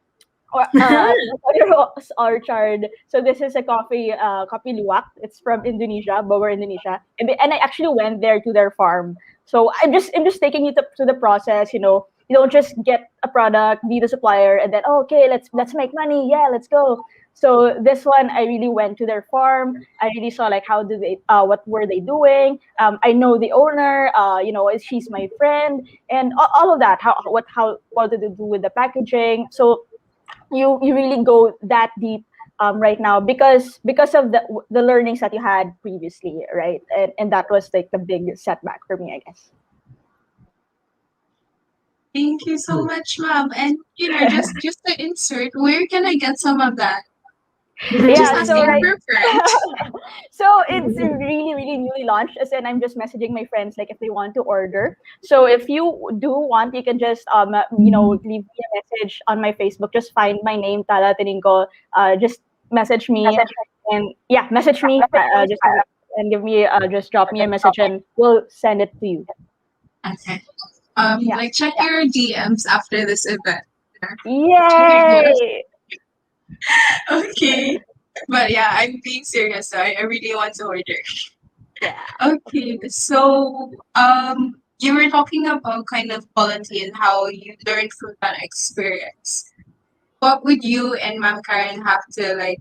Orchard. So this is a coffee luwak. It's from Indonesia, Bogor, Indonesia, and I actually went there to their farm. So I'm just taking you to the process. You don't just get a product, be the supplier, and then okay, let's make money. Yeah, let's go. So this one, I really went to their farm. I really saw like how do they, what were they doing? I know the owner. She's my friend, and all of that. What did they do with the packaging? So you really go that deep right now because of the learnings that you had previously, right? And that was like the big setback for me, I guess. Thank you so much, ma'am. And just to insert, where can I get some of that? Just Yeah, so asking like for a friend. so it's really really newly launched, as in I'm just messaging my friends like if they want to order. So if you do want, you can just leave me a message on my Facebook. Just find my name, Tala Tininko. Just message me, and yeah, message me, just and give me just drop me a message and we'll send it to you. Okay. Yeah. Like check your DMs after this event. Yay! Okay. But yeah, I'm being serious. So I really want to order. Yeah. Okay. So you were talking about kind of quality and how you learned from that experience. What would you and Ma'am Karen have to like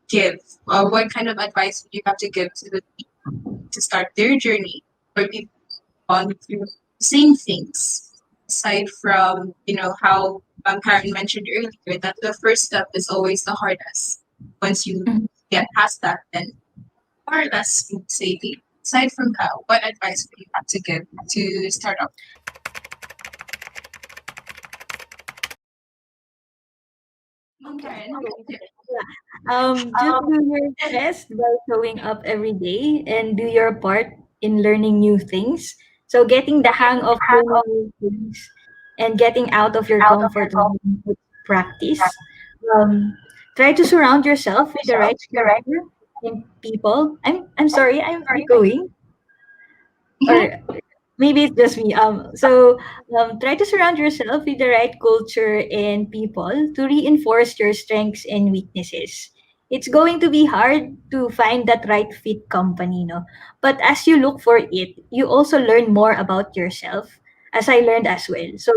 give, or what kind of advice would you have to give to the people to start their journey, or people on through the same things, aside from how Karen mentioned earlier that the first step is always the hardest. Once you get past that, then more or less smooth sailing. Aside from that, what advice would you have to give to start up? Ma'am Karen, Just do your best by showing up every day and do your part in learning new things. So getting the hang of learning new things and getting out of your comfort zone with practice. Um, Try to surround yourself with the right people and people. I'm sorry, I'm echoing. Or maybe it's just me. Try to surround yourself with the right culture and people to reinforce your strengths and weaknesses. It's going to be hard to find that right fit company, no? But as you look for it, you also learn more about yourself, as I learned as well. So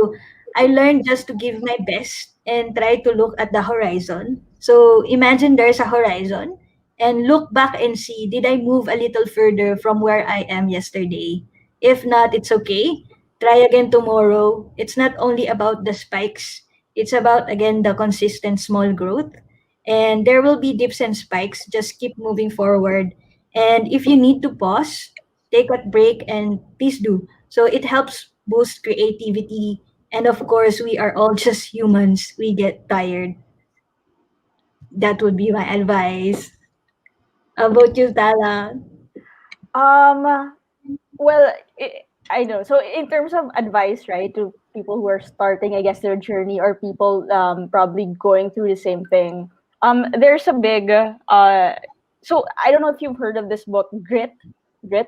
I learned just to give my best and try to look at the horizon. So imagine there's a horizon and look back and see, did I move a little further from where I am yesterday? If not, it's okay. Try again tomorrow. It's not only about the spikes, it's about, again, the consistent small growth. And there will be dips and spikes. Just keep moving forward. And if you need to pause, take a break and please do. So it helps boost creativity. And of course, we are all just humans. We get tired. That would be my advice. How about you, Tala? Um. Well, I know. So in terms of advice, right, to people who are starting, I guess, their journey, or people probably going through the same thing. There's a big so I don't know if you've heard of this book, Grit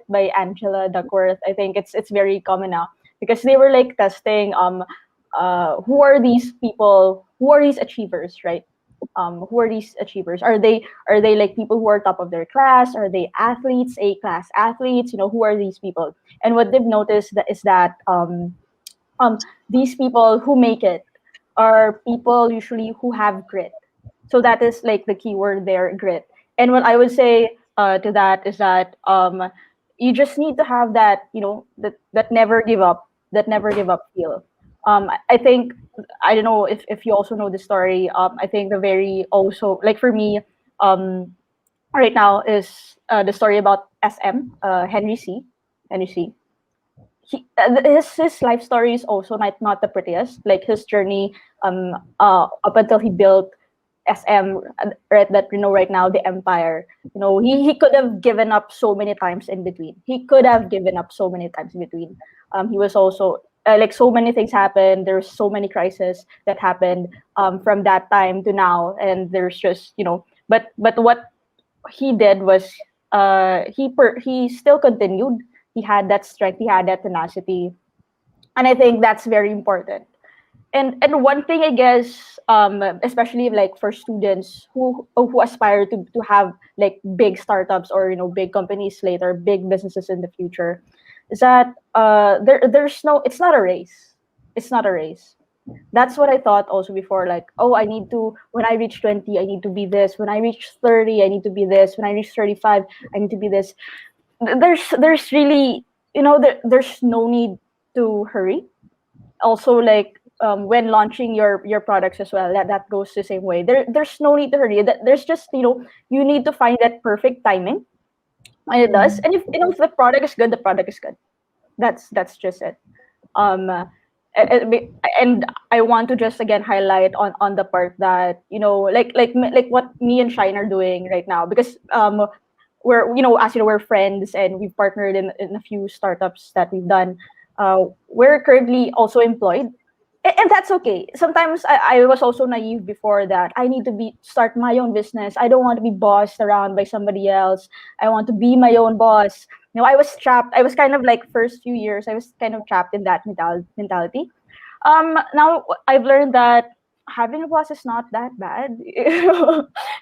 by Angela Duckworth. I think it's very common now, because they were like testing who are these people, who are these achievers, right? Who are these achievers? Are they like people who are top of their class? Are they athletes, A class athletes? Who are these people? And what they've noticed is that these people who make it are people usually who have grit. So that is like the key word there, grit. And what I would say to that is that you just need to have that, that never give up, feel. I think, I don't know if you also know the story. I think the very also, like for me, um, right now is the story about SM, Henry C. Henry C. His life story is also not the prettiest. Like his journey up until he built SM, right, that right now, the empire. He could have given up so many times in between. He was also like so many things happened. There's so many crises that happened from that time to now, and there's just but what he did was he still continued. He had that strength. He had that tenacity, and I think that's very important. And one thing I guess, especially like for students who aspire to have like big startups or big companies later, big businesses in the future, is that there's no it's not a race. It's not a race. That's what I thought also before. Like, oh, I need to when I reach 20, I need to be this. When I reach 30, I need to be this. When I reach 35, I need to be this. There's really there's no need to hurry. Also, like when launching your products as well, that goes the same way. There's no need to hurry. There's just you need to find that perfect timing when it does. And if the product is good, the product is good. That's just it. um and I want to just again highlight on the part that like what me and Shine are doing right now, because we're as we're friends and we've partnered in a few startups that we've done. We're currently also employed, and that's okay. Sometimes I was also naive before that I need to be start my own business. I don't want to be bossed around by somebody else. I want to be my own boss. I was trapped. I was kind of like first few years I was kind of trapped in that mentality. Now I've learned that having a boss is not that bad.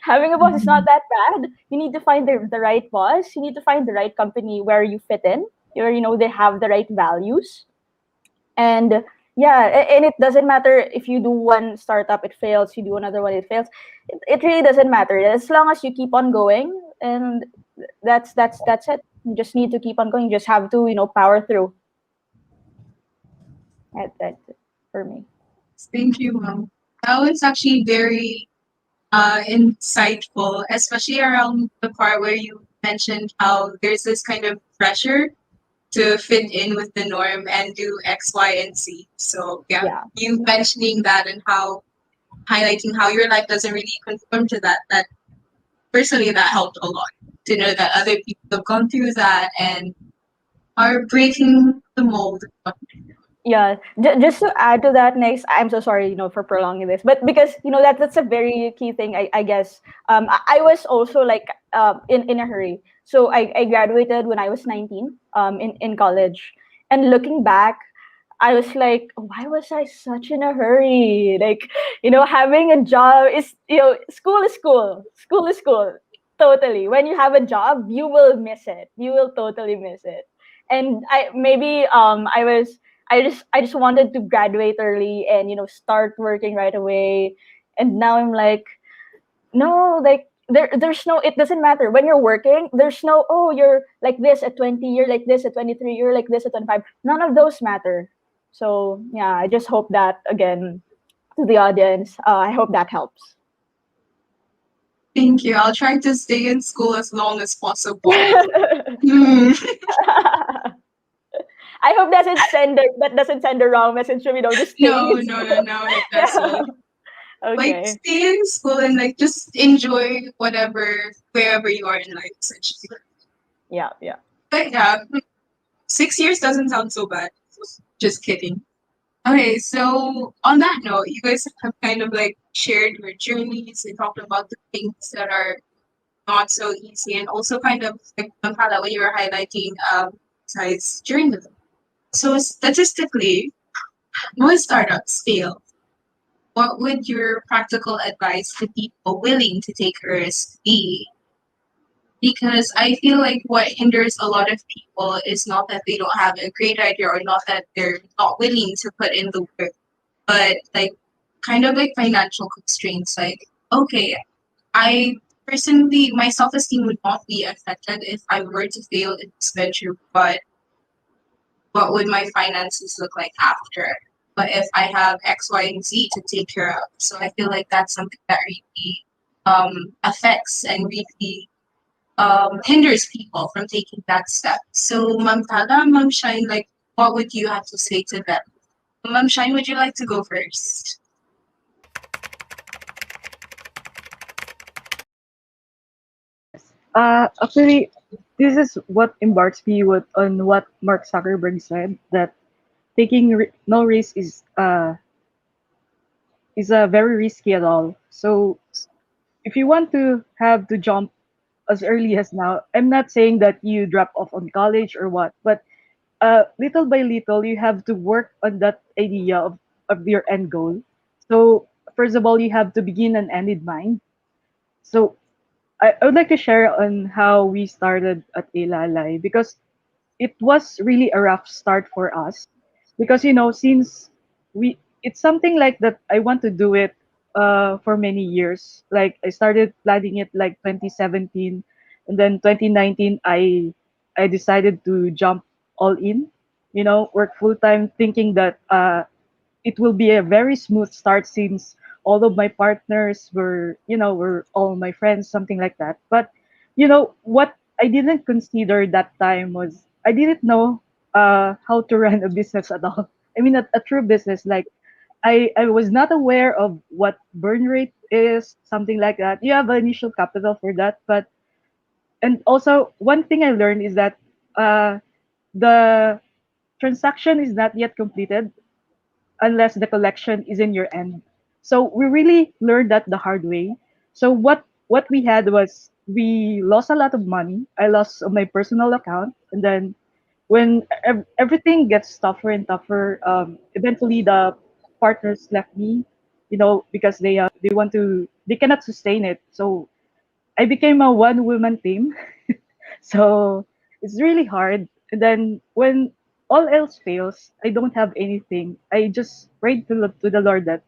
Having a boss is not that bad. You need to find the right boss. You need to find the right company where you fit in, where they have the right values. And yeah, and it doesn't matter if you do one startup, it fails. You do another one, it fails. It really doesn't matter as long as you keep on going. And that's it. You just need to keep on going. You just have to power through. That's it for me. Thank you, Mom. That was actually very insightful, especially around the part where you mentioned how there's this kind of pressure to fit in with the norm and do X, Y, and Z. So yeah, Yeah. you mentioning that and how highlighting how your life doesn't really conform to that. That personally that helped a lot to know that other people have gone through that and are breaking the mold. Yeah, just to add to that, next, I'm so sorry, for prolonging this, but because that's a very key thing, I guess. I was also like in a hurry, so I graduated when I was 19 in college, and looking back, I was like, why was I such in a hurry? Like, having a job is, school is school, school is school, totally. When you have a job, you will miss it. You will totally miss it. And I just wanted to graduate early and start working right away. And now I'm like, no, like there's no, it doesn't matter when you're working. There's no, oh, you're like this at 20, you're like this at 23, you're like this at 25. None of those matter. So yeah, I just hope that again to the audience. I hope that helps. Thank you. I'll try to stay in school as long as possible. I Hmm. hope that doesn't send the wrong message from just staying No, in no, school. no, no, it Yeah. doesn't. Like Okay. stay in school and like just enjoy whatever wherever you are in life, essentially. Yeah, yeah. But yeah, 6 years doesn't sound so bad. Just kidding. Okay, so on that note, you guys have kind of like shared your journeys and talked about the things that are not so easy, and also kind of like Pampala, when you were highlighting besides journalism. So statistically, most startups fail. What would your practical advice to people willing to take a risk be? Because I feel like what hinders a lot of people is not that they don't have a great idea or not that they're not willing to put in the work, but like kind of like financial constraints. Like, okay, I personally, my self esteem would not be affected if I were to fail in this venture, but what would my finances look like after? But if I have X, Y, and Z to take care of, so I feel like that's something that really affects and really hinders people from taking that step. So, Ma'am Tada, Ma'am Shine, like, what would you have to say to them? Ma'am Shine, would you like to go first? Actually, this is what embarks me on what Mark Zuckerberg said, that taking no risk is very risky at all. So if you want to have to jump as early as now, I'm not saying that you drop off on college or what, but little by little, you have to work on that idea of your end goal. So first of all, you have to begin and end in mind. So I would like to share on how we started at Ilalay because it was really a rough start for us because since we it's something like that I want to do it for many years. Like I started planning it like 2017, and then 2019 I decided to jump all in, work full time, thinking that it will be a very smooth start since all of my partners were all my friends, something like that. But what I didn't consider that time was I didn't know how to run a business at all. I mean, a true business. Like I was not aware of what burn rate is, something like that. You have an initial capital for that, but and also one thing I learned is that uh, the transaction is not yet completed unless the collection is in your end. So we really learned that the hard way. So what we had was we lost a lot of money. I lost on my personal account, and then when everything gets tougher and tougher, eventually the partners left me, because they cannot sustain it. So I became a one woman team. So it's really hard. And then when all else fails, I don't have anything. I just prayed to the Lord that,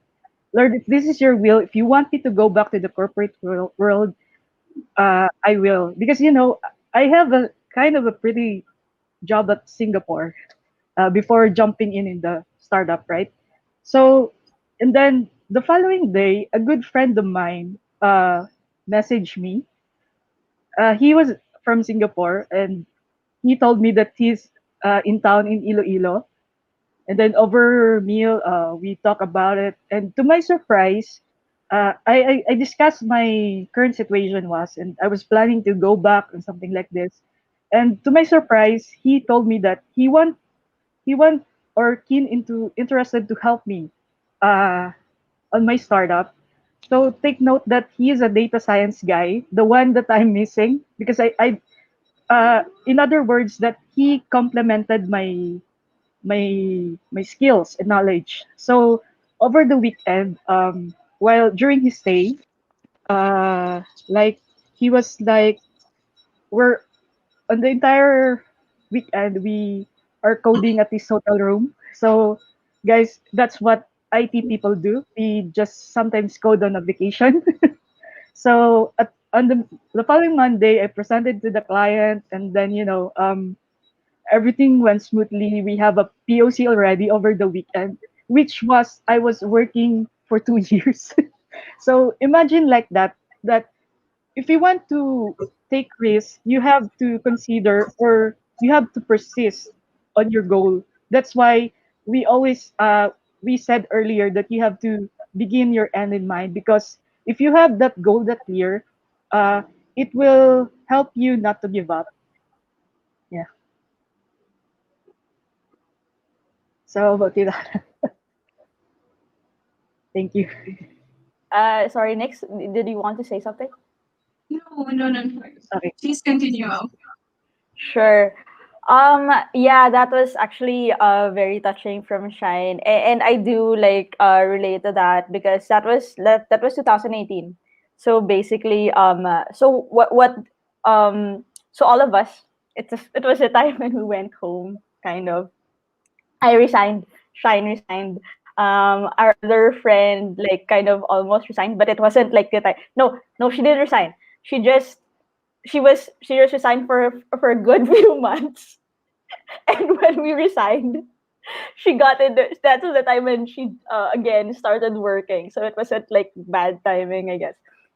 Lord, if this is your will, if you want me to go back to the corporate world, I will. Because, I have a kind of a pretty job at Singapore before jumping in the startup, right? So, and then the following day, a good friend of mine messaged me. He was from Singapore, and he told me that he's in town in Iloilo. And then over meal, we talk about it. And to my surprise, I discussed my current situation was, and I was planning to go back and something like this. And to my surprise, he told me that he want or interested to help me uh, on my startup. So take note that he is a data science guy, the one that I'm missing because in other words, that he complemented my skills and knowledge. So over the weekend, while during his stay, like he was like, we're on the entire weekend we are coding at this hotel room. So guys, that's what IT people do. We just sometimes code on a vacation. So on the following Monday, I presented to the client, and then everything went smoothly. We have a POC already over the weekend, which was I was working for 2 years. So imagine like that. That if you want to take risks, you have to consider or you have to persist on your goal. That's why we said earlier that you have to begin your end in mind because if you have that goal that clear, uh, it will help you not to give up. Yeah. So how about you? Thank you. Sorry, Nix, did you want to say something? No, no, no, no. Okay. Please continue. Sure. Yeah, that was actually very touching from Shine, and I do like relate to that because that was 2018. So basically, so all of us, it was a time when we went home, kind of. I resigned. Shine resigned. Our other friend like kind of almost resigned, but it wasn't like the time. No, no, she didn't resign. She just she just resigned for a good few months. And when we resigned, she got in that was the time when she again started working. So it wasn't like bad timing, I guess.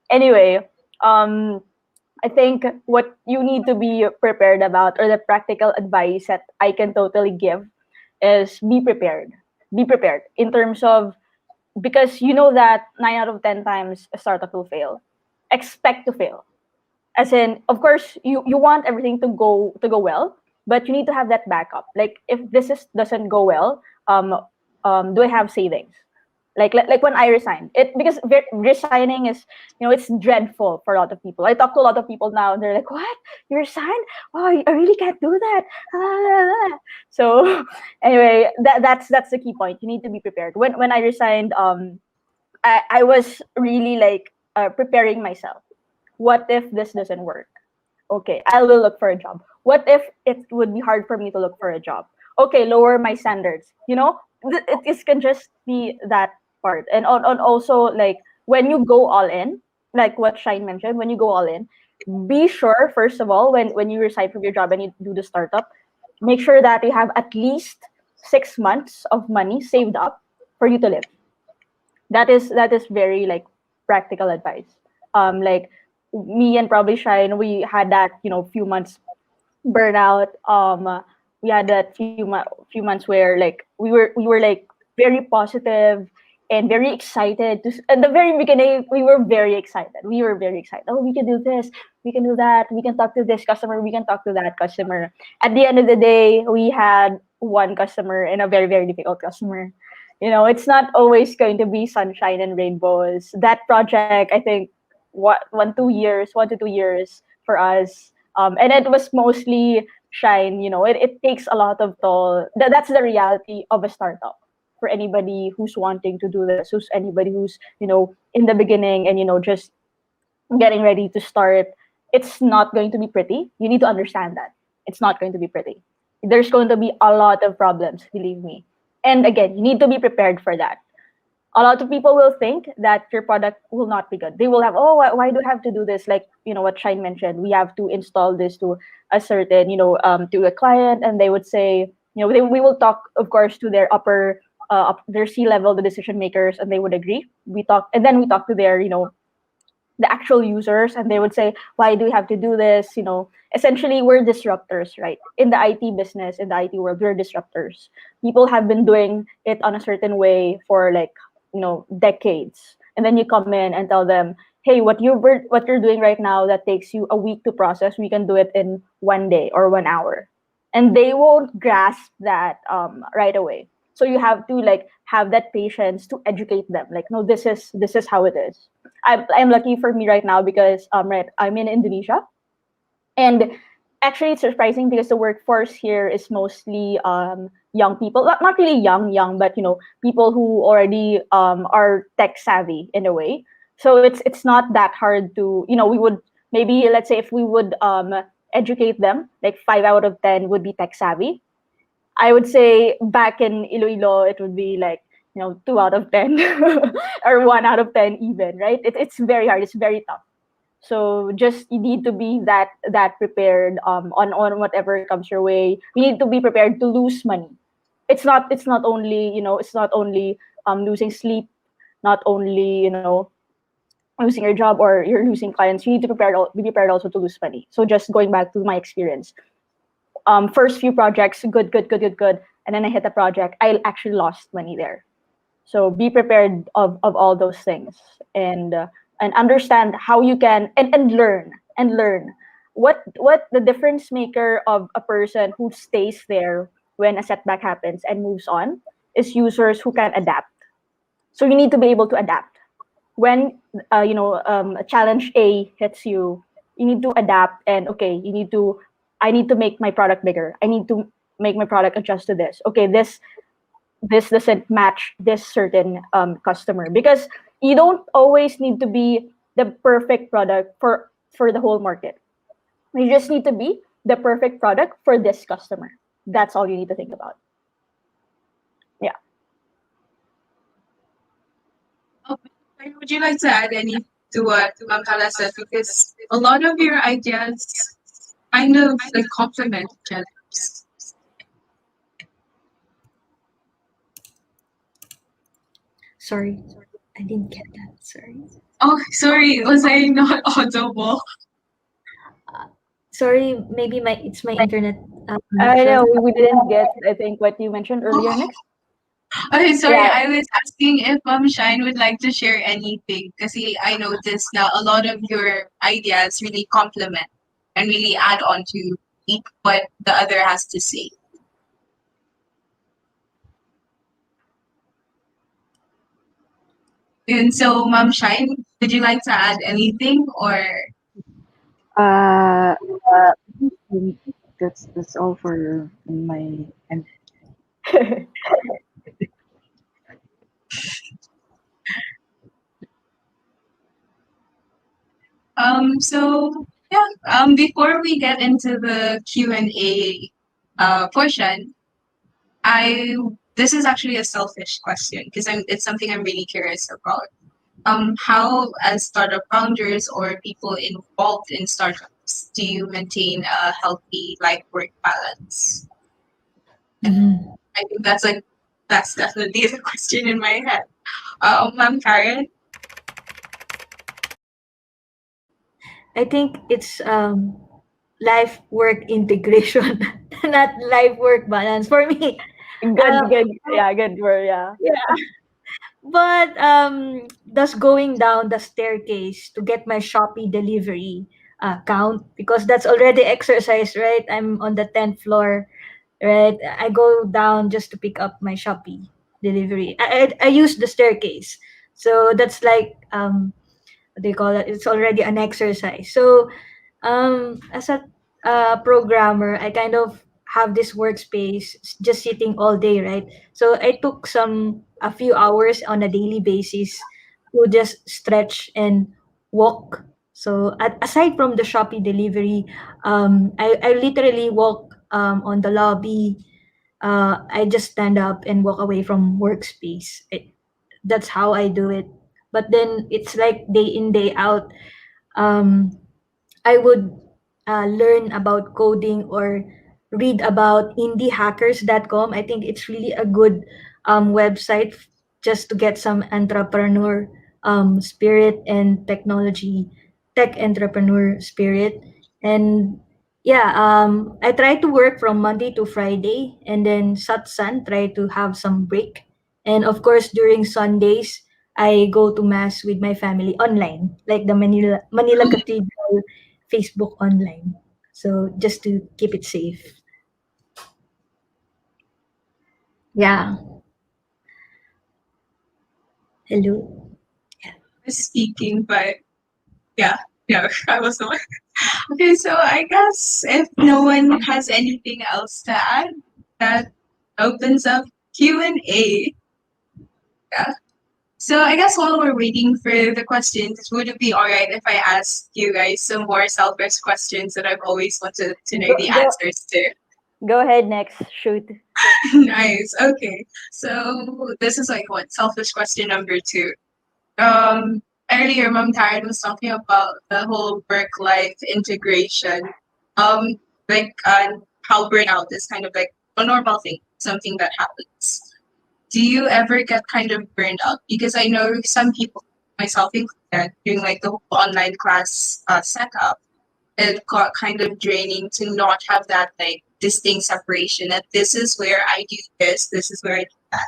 Anyway, um I think what you need to be prepared about, or the practical advice that I can totally give, is be prepared. Be prepared in terms of, because you know that 9 out of 10 times a startup will fail. Expect to fail. As in, of course, you want everything to go well, but you need to have that backup. Like if doesn't go well, do I have savings? Like when I resigned, it because resigning is, it's dreadful for a lot of people. I talk to a lot of people now, and they're like, "What? You resigned? Oh, I really can't do that." So anyway, that's the key point. You need to be prepared. When I resigned, I was really like preparing myself. What if this doesn't work? Okay, I will look for a job. What if it would be hard for me to look for a job? Okay, lower my standards. It can just be that part. And on also, like, when you go all in, like what Shine mentioned, when you go all in, be sure first of all, when you resign from your job and you do the startup, make sure that you have at least 6 months of money saved up for you to live. That is very like practical advice. Like me and probably Shine, we had that few months burnout. We had that few months where like we were like very positive and very excited. At the very beginning, we were very excited. We were very excited. Oh, we can do this. We can do that. We can talk to this customer. We can talk to that customer. At the end of the day, we had one customer and a very, very difficult customer. It's not always going to be sunshine and rainbows. That project, I think, 1 to 2 years for us. And it was mostly Shine. It takes a lot of toll. That's the reality of a startup for anybody who's wanting to do this, who's anybody who's in the beginning and just getting ready to start. It's not going to be pretty. You need to understand that it's not going to be pretty. There's going to be a lot of problems, believe me. And again, you need to be prepared for that. A lot of people will think that your product will not be good. They will have, oh, why do I have to do this? Like, what Shine mentioned, we have to install this to a certain, to a client, and they would say, we will talk, of course, to their their C-level, the decision makers, and they would agree. And then we talk to their, the actual users, and they would say, why do we have to do this? Essentially, we're disruptors, right? In the IT business, in the IT world, we're disruptors. People have been doing it on a certain way for like, decades. And then you come in and tell them, hey, what you're doing right now that takes you a week to process, we can do it in 1 day or 1 hour. And they won't grasp that right away. So you have to like have that patience to educate them. Like, no, this is how it is. I'm lucky for me right now because right, I'm in Indonesia, and actually it's surprising because the workforce here is mostly young people, not really young, but people who already are tech savvy in a way. So it's not that hard to we would maybe, let's say, if we would educate them, like 5 out of 10 would be tech savvy. I would say back in Iloilo, it would be like 2 out of 10 or 1 out of 10 even, right? It's very hard. It's very tough. So just you need to be that prepared on whatever comes your way. You need to be prepared to lose money. It's not only it's not only losing sleep, not only losing your job or you're losing clients. You need to be prepared also to lose money. So just going back to my experience, first few projects, good, and then I hit a project, I actually lost money there. So be prepared of all those things, and understand how you can and learn what the difference maker of a person who stays there when a setback happens and moves on is users who can adapt. So you need to be able to adapt when a challenge A hits you. You need to adapt, and okay, I need to make my product bigger. I need to make my product adjust to this. Okay, this doesn't match this certain customer, because you don't always need to be the perfect product for the whole market. You just need to be the perfect product for this customer. That's all you need to think about. Yeah. Would you like to add any to what Makala said? Because a lot of your ideas kind of like complement each other. Sorry, I didn't get that. Sorry. Oh, sorry, was I not audible? Sorry, maybe it's my internet I know connection. we didn't get, I think, what you mentioned earlier, Oh, next. okay, sorry. Yeah. I was asking if Shine would like to share anything, because I noticed that a lot of your ideas really complement and really add on to read what the other has to say. And so, Mom Shine, would you like to add anything or Uh, think that's all for my and so yeah, before we get into the Q&A portion, I this is actually a selfish question because it's something I'm really curious about. How as startup founders or people involved in startups do you maintain a healthy life work balance? Mhm. I think that's definitely the question in my head. Ma'am Karen. I think it's life work integration, not life work balance for me. Good, Uh, good. Yeah, good word. Yeah. yeah, but does going down the staircase to get my Shopee delivery count? Because that's already exercise, right? I'm on the 10th floor, right? I go down just to pick up my Shopee delivery. I use the staircase, so that's like what do you call it? It's already an exercise. So as a programmer, I kind of have this workspace just sitting all day, right? So I took a few hours on a daily basis to just stretch and walk. So aside from the Shopee delivery, I literally walk on the lobby. I just stand up and walk away from workspace. That's how I do it. But then it's like day in day out. Um, I would learn about coding or read about indiehackers.com. I think it's really a good website just to get some entrepreneur spirit and tech entrepreneur spirit. And yeah, I try to work from Monday to Friday, and then Satsan, try to have some break. And of course, during Sundays, I go to mass with my family online, like the Manila Cathedral Facebook online. So just to keep it safe. Yeah. Hello. Speaking, but yeah, no, I was not. Okay, so I guess if no one has anything else to add, that opens up Q&A. Yeah. So I guess while we're waiting for the questions, would it be all right if I ask you guys some more selfish questions that I've always wanted to know Go, the go, answers to? go ahead. Next, shoot. Nice. Okay. So this is like what selfish question number two. Um, Earlier, Mom Karen was talking about the whole work-life integration. Um, how burnout is kind of like a normal thing, something that happens. Do you ever get kind of burned out? Because I know some people, myself included, doing like the whole online class setup, it got kind of draining to not have that like distinct separation. That this is where I do this is where I do that.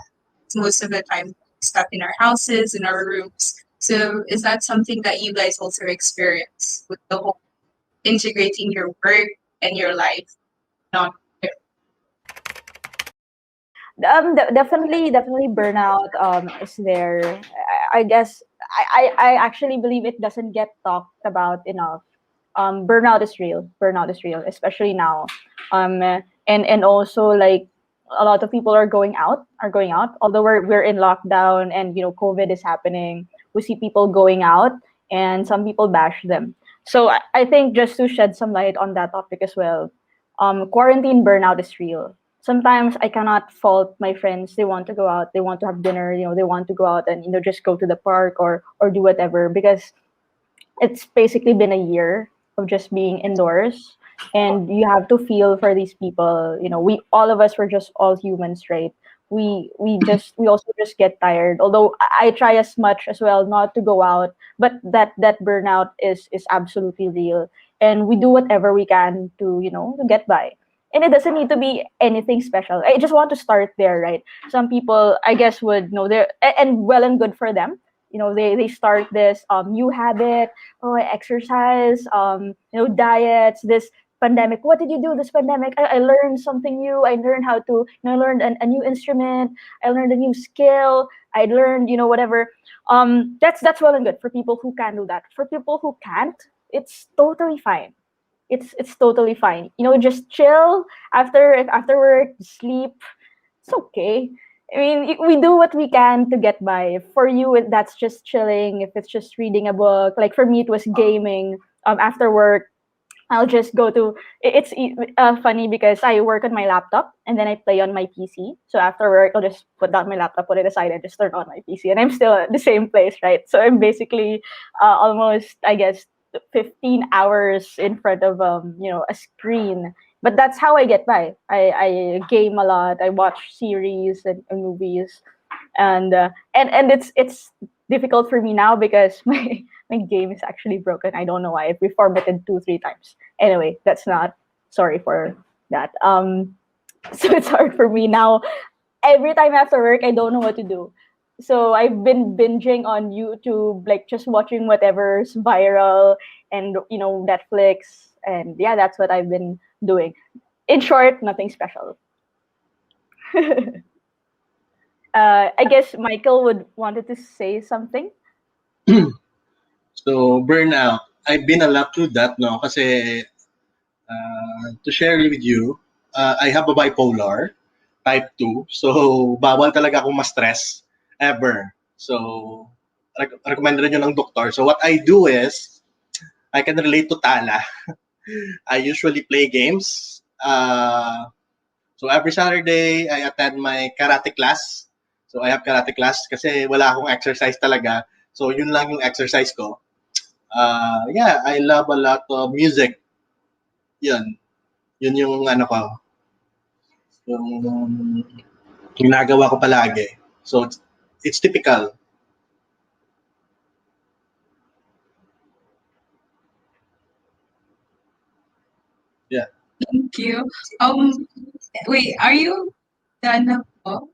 Most of the time, stuck in our houses, in our rooms. So, is that something that you guys also experience with the whole integrating your work and your life? Not Definitely burnout is there. I guess I actually believe it doesn't get talked about enough. Burnout is real. Burnout is real, especially now. And also like a lot of people are going out. Although we're in lockdown and COVID is happening, we see people going out and some people bash them. So I think just to shed some light on that topic as well, quarantine burnout is real. Sometimes I cannot fault my friends. They want to go out, they want to have dinner, they want to go out and just go to the park or do whatever, because it's basically been a year of just being indoors, and you have to feel for these people. We all of us were just all humans, right? We also just get tired, although I try as much as well not to go out, but that burnout is absolutely real, and we do whatever we can to to get by. And it doesn't need to be anything special. I just want to start there, right? Some people, I guess, would know there, and well and good for them. They start this new habit. Oh, I exercise, diets, this pandemic. What did you do this pandemic? I learned something new. I learned how to, I learned a new instrument. I learned a new skill. I learned, whatever. That's well and good for people who can do that. For people who can't, it's totally fine. It's totally fine. Just chill after work, sleep. It's okay. I mean, we do what we can to get by. For you, that's just chilling. If it's just reading a book, like for me, it was gaming. After work, I'll just go to. It's funny because I work on my laptop and then I play on my PC. So after work, I'll just put down my laptop, put it aside, and just turn on my PC, and I'm still at the same place, right? So I'm basically almost, I guess, 15 hours in front of a screen. But that's how I get by. I game a lot. I watch series and movies, and it's difficult for me now because my game is actually broken. I don't know why. I've reformatted 2-3 times. Anyway, that's not. Sorry for that. So it's hard for me now. Every time after work, I don't know what to do. So I've been binging on YouTube, like just watching whatever's viral, and Netflix, and yeah, that's what I've been doing. In short, nothing special. I guess Michael would wanted to say something. So burnout. I've been a lot through that, no? Kasi to share with you, I have a bipolar type 2. So bawal talaga akong ma-stress ever. So recommend rin yun ng doktor. So what I do is I can relate to Tala. I usually play games. So every Saturday, I attend my karate class. So I have karate class kasi wala akong exercise talaga. So yun lang yung exercise ko. Yeah, I love a lot of music. Yun. Yun yung ano ko. Yung ginagawa ko palagi. So it's typical. Yeah. Thank you. Wait, are you done na po?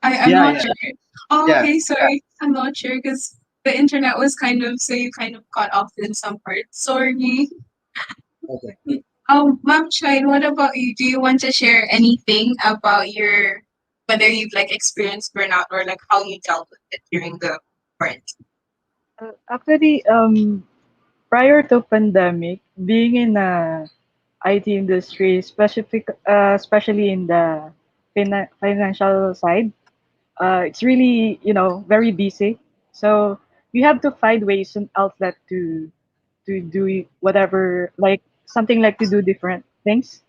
I'm Yeah, not yeah. sure. Oh, Yeah. okay, sorry. I'm not sure because the internet was so you kind of got off in some parts. Sorry. Okay. Ma'am Shine, what about you? Do you want to share anything about whether you've like experienced burnout or like how you dealt with it during the quarantine? Actually, prior to pandemic, being in a IT industry, especially in the financial side, it's really, very busy. So you have to find ways and outlet to do whatever, like something like to do different things.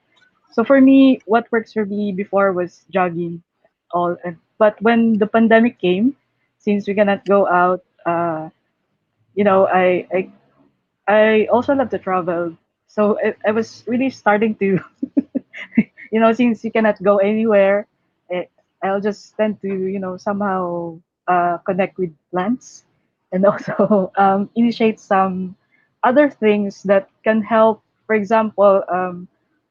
So for me, what works for me before was jogging, but when the pandemic came, since we cannot go out, you know, I also love to travel. So I was really starting to, since you cannot go anywhere, eh, I'll just tend to, somehow connect with plants and also initiate some other things that can help. For example,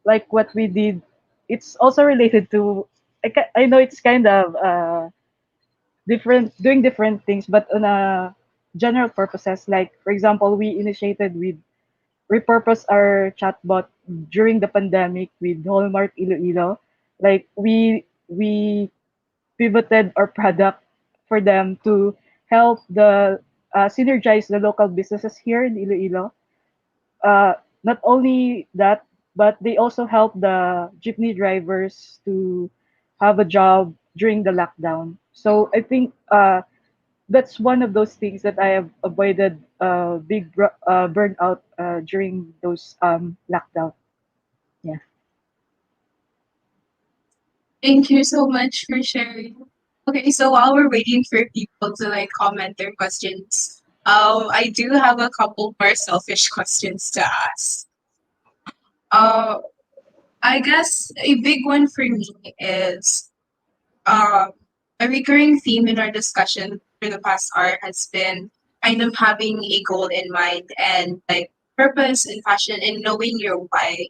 like what we did, it's also related to, I know it's kind of doing different things, but on a general purposes. Like, for example, we initiated with repurpose our chatbot during the pandemic with Hallmark Iloilo. Like we pivoted our product for them to help the synergize the local businesses here in Iloilo. Uh, Not only that, but they also help the jeepney drivers to have a job during the lockdown. So I think that's one of those things that I have avoided big burnout during those lockdown. Yeah. Thank you so much for sharing. Okay, so while we're waiting for people to like comment their questions, I do have a couple more selfish questions to ask. Uh, I guess a big one for me is um, a recurring theme in our discussion for the past hour has been kind of having a goal in mind and like purpose and passion and knowing your why.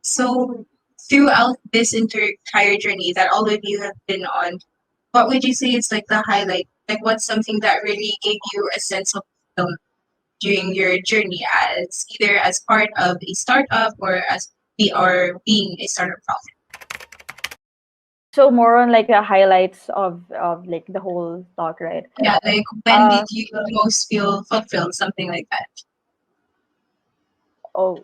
So throughout this entire journey that all of you have been on, what would you say is like the highlight? Like what's something that really gave you a sense of fulfillment? during your journey as either as part of a startup or as being a startup profit? So more on like the highlights of like the whole talk, right? Yeah, like when Uh did you most feel fulfilled? Something like that. oh,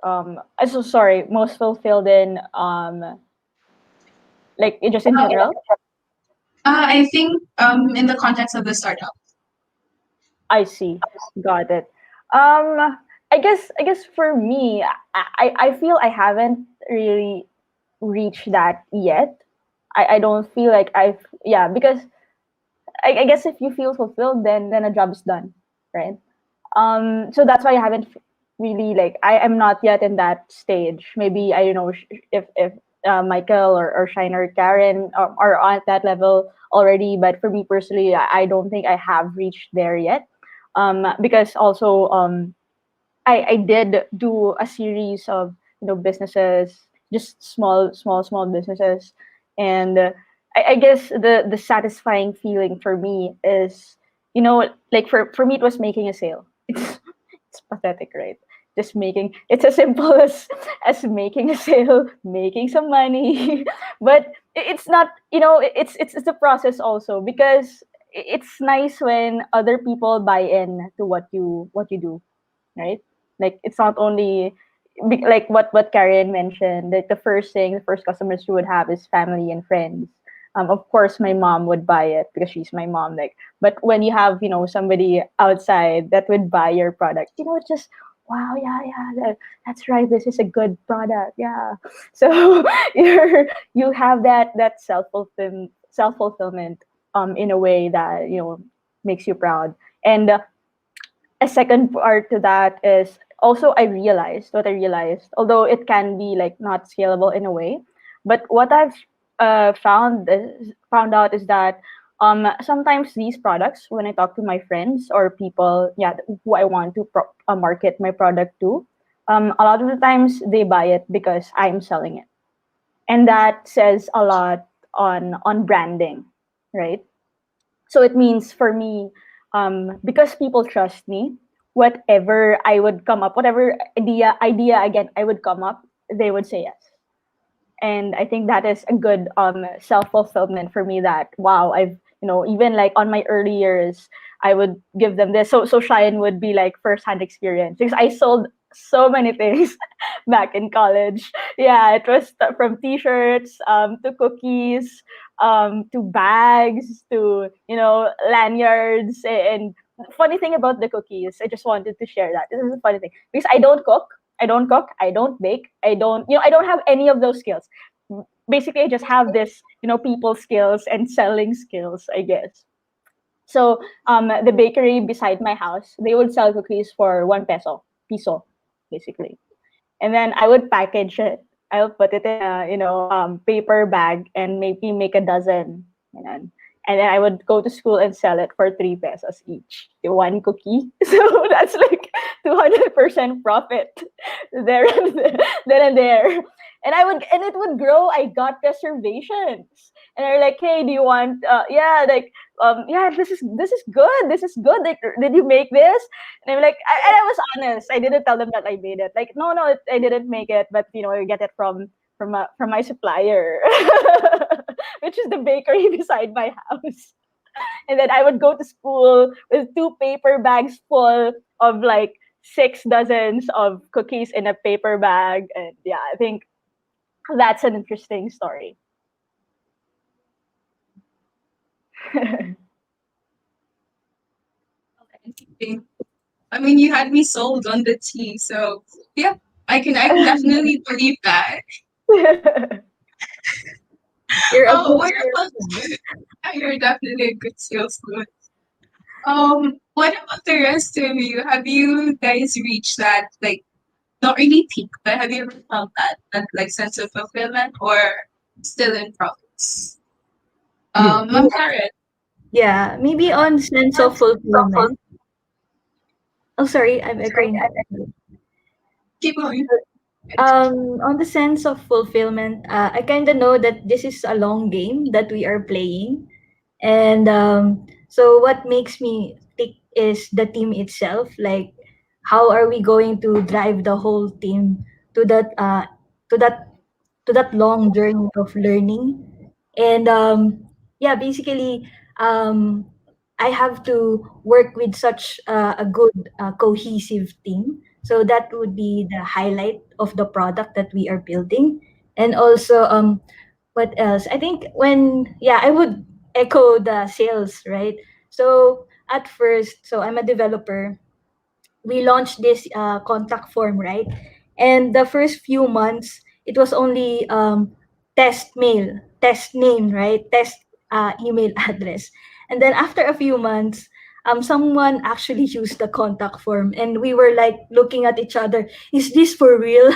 I'm so sorry. Most fulfilled in like just in general. I think in the context of the startup. I see. Got it. I guess for me, I feel I haven't really reached that yet. I don't feel like I've yeah, because I guess if you feel fulfilled, then a job is done, right? So that's why I haven't really like I am not yet in that stage. Maybe I don't know if Michael or Shine or Karen are at that level already, but for me personally, I don't think I have reached there yet. Because also I did do a series of businesses, just small businesses, and I guess the satisfying feeling for me is like for me it was making a sale. It's pathetic, right? Just making it's as simple as making a sale, making some money, but it's not it's the process also because it's nice when other people buy in to what you do, right? Like it's not only like what Karen mentioned, that the first customers you would have is family and friends. Of course, my mom would buy it because she's my mom. Like, but when you have somebody outside that would buy your product, it's just wow, yeah, that's right. This is a good product, yeah. So you have that self fulfillment in a way that makes you proud. And a second part to that is also I realized, although it can be like not scalable in a way, but what I've found out is that sometimes these products, when I talk to my friends or people, yeah, who I want to market my product to, a lot of the times they buy it because I'm selling it, and that says a lot on branding, right? So it means for me, because people trust me, whatever I would come up, whatever idea again I would come up, they would say yes. And I think that is a good self fulfillment for me. That wow, I've even like on my early years, I would give them this. So Cheyenne would be like first hand experience because I sold so many things back in college. Yeah, it was from t-shirts to cookies to bags to lanyards. And funny thing about the cookies, I just wanted to share that. This is a funny thing because I don't cook, I don't bake, I don't have any of those skills. Basically, I just have this people skills and selling skills, I guess. So the bakery beside my house, they would sell cookies for 1 peso, basically. And then I would package it. I would put it in a paper bag and maybe make a dozen. And then I would go to school and sell it for 3 pesos each, one cookie. So that's like 200% profit there and there, then and there. And it would grow. I got reservations, and they're like, "Hey, do you want? Yeah, like, yeah, this is good. This is good. Like, did you make this?" And I'm like, and I was honest. I didn't tell them that I made it. Like, no, I didn't make it, but I get it from my supplier, which is the bakery beside my house. And then I would go to school with 2 paper bags full of like 6 dozens of cookies in a paper bag. And yeah, I think that's an interesting story. I mean, you had me sold on the tea, so yeah, I can definitely believe that. You're a good What about you're definitely a good salesman. What about the rest of you? Have you guys reached that like not really peak, but have you ever felt that like sense of fulfillment or still in progress? I'm Karen. Yeah, maybe on sense of fulfillment. Oh, sorry, I'm echoing. Keep going. On the sense of fulfillment, I kind of know that this is a long game that we are playing, and so what makes me take is the team itself. Like, how are we going to drive the whole team to that to that to that long journey of learning? And yeah, basically, um, I have to work with such a good cohesive team. So that would be the highlight of the product that we are building. And also, what else? I think when, yeah, I would echo the sales, right? So at first, so I'm a developer, we launched this contact form, right? And the first few months, it was only test mail, test name, right? Test email address. And then after a few months, someone actually used the contact form, and we were like looking at each other. Is this for real?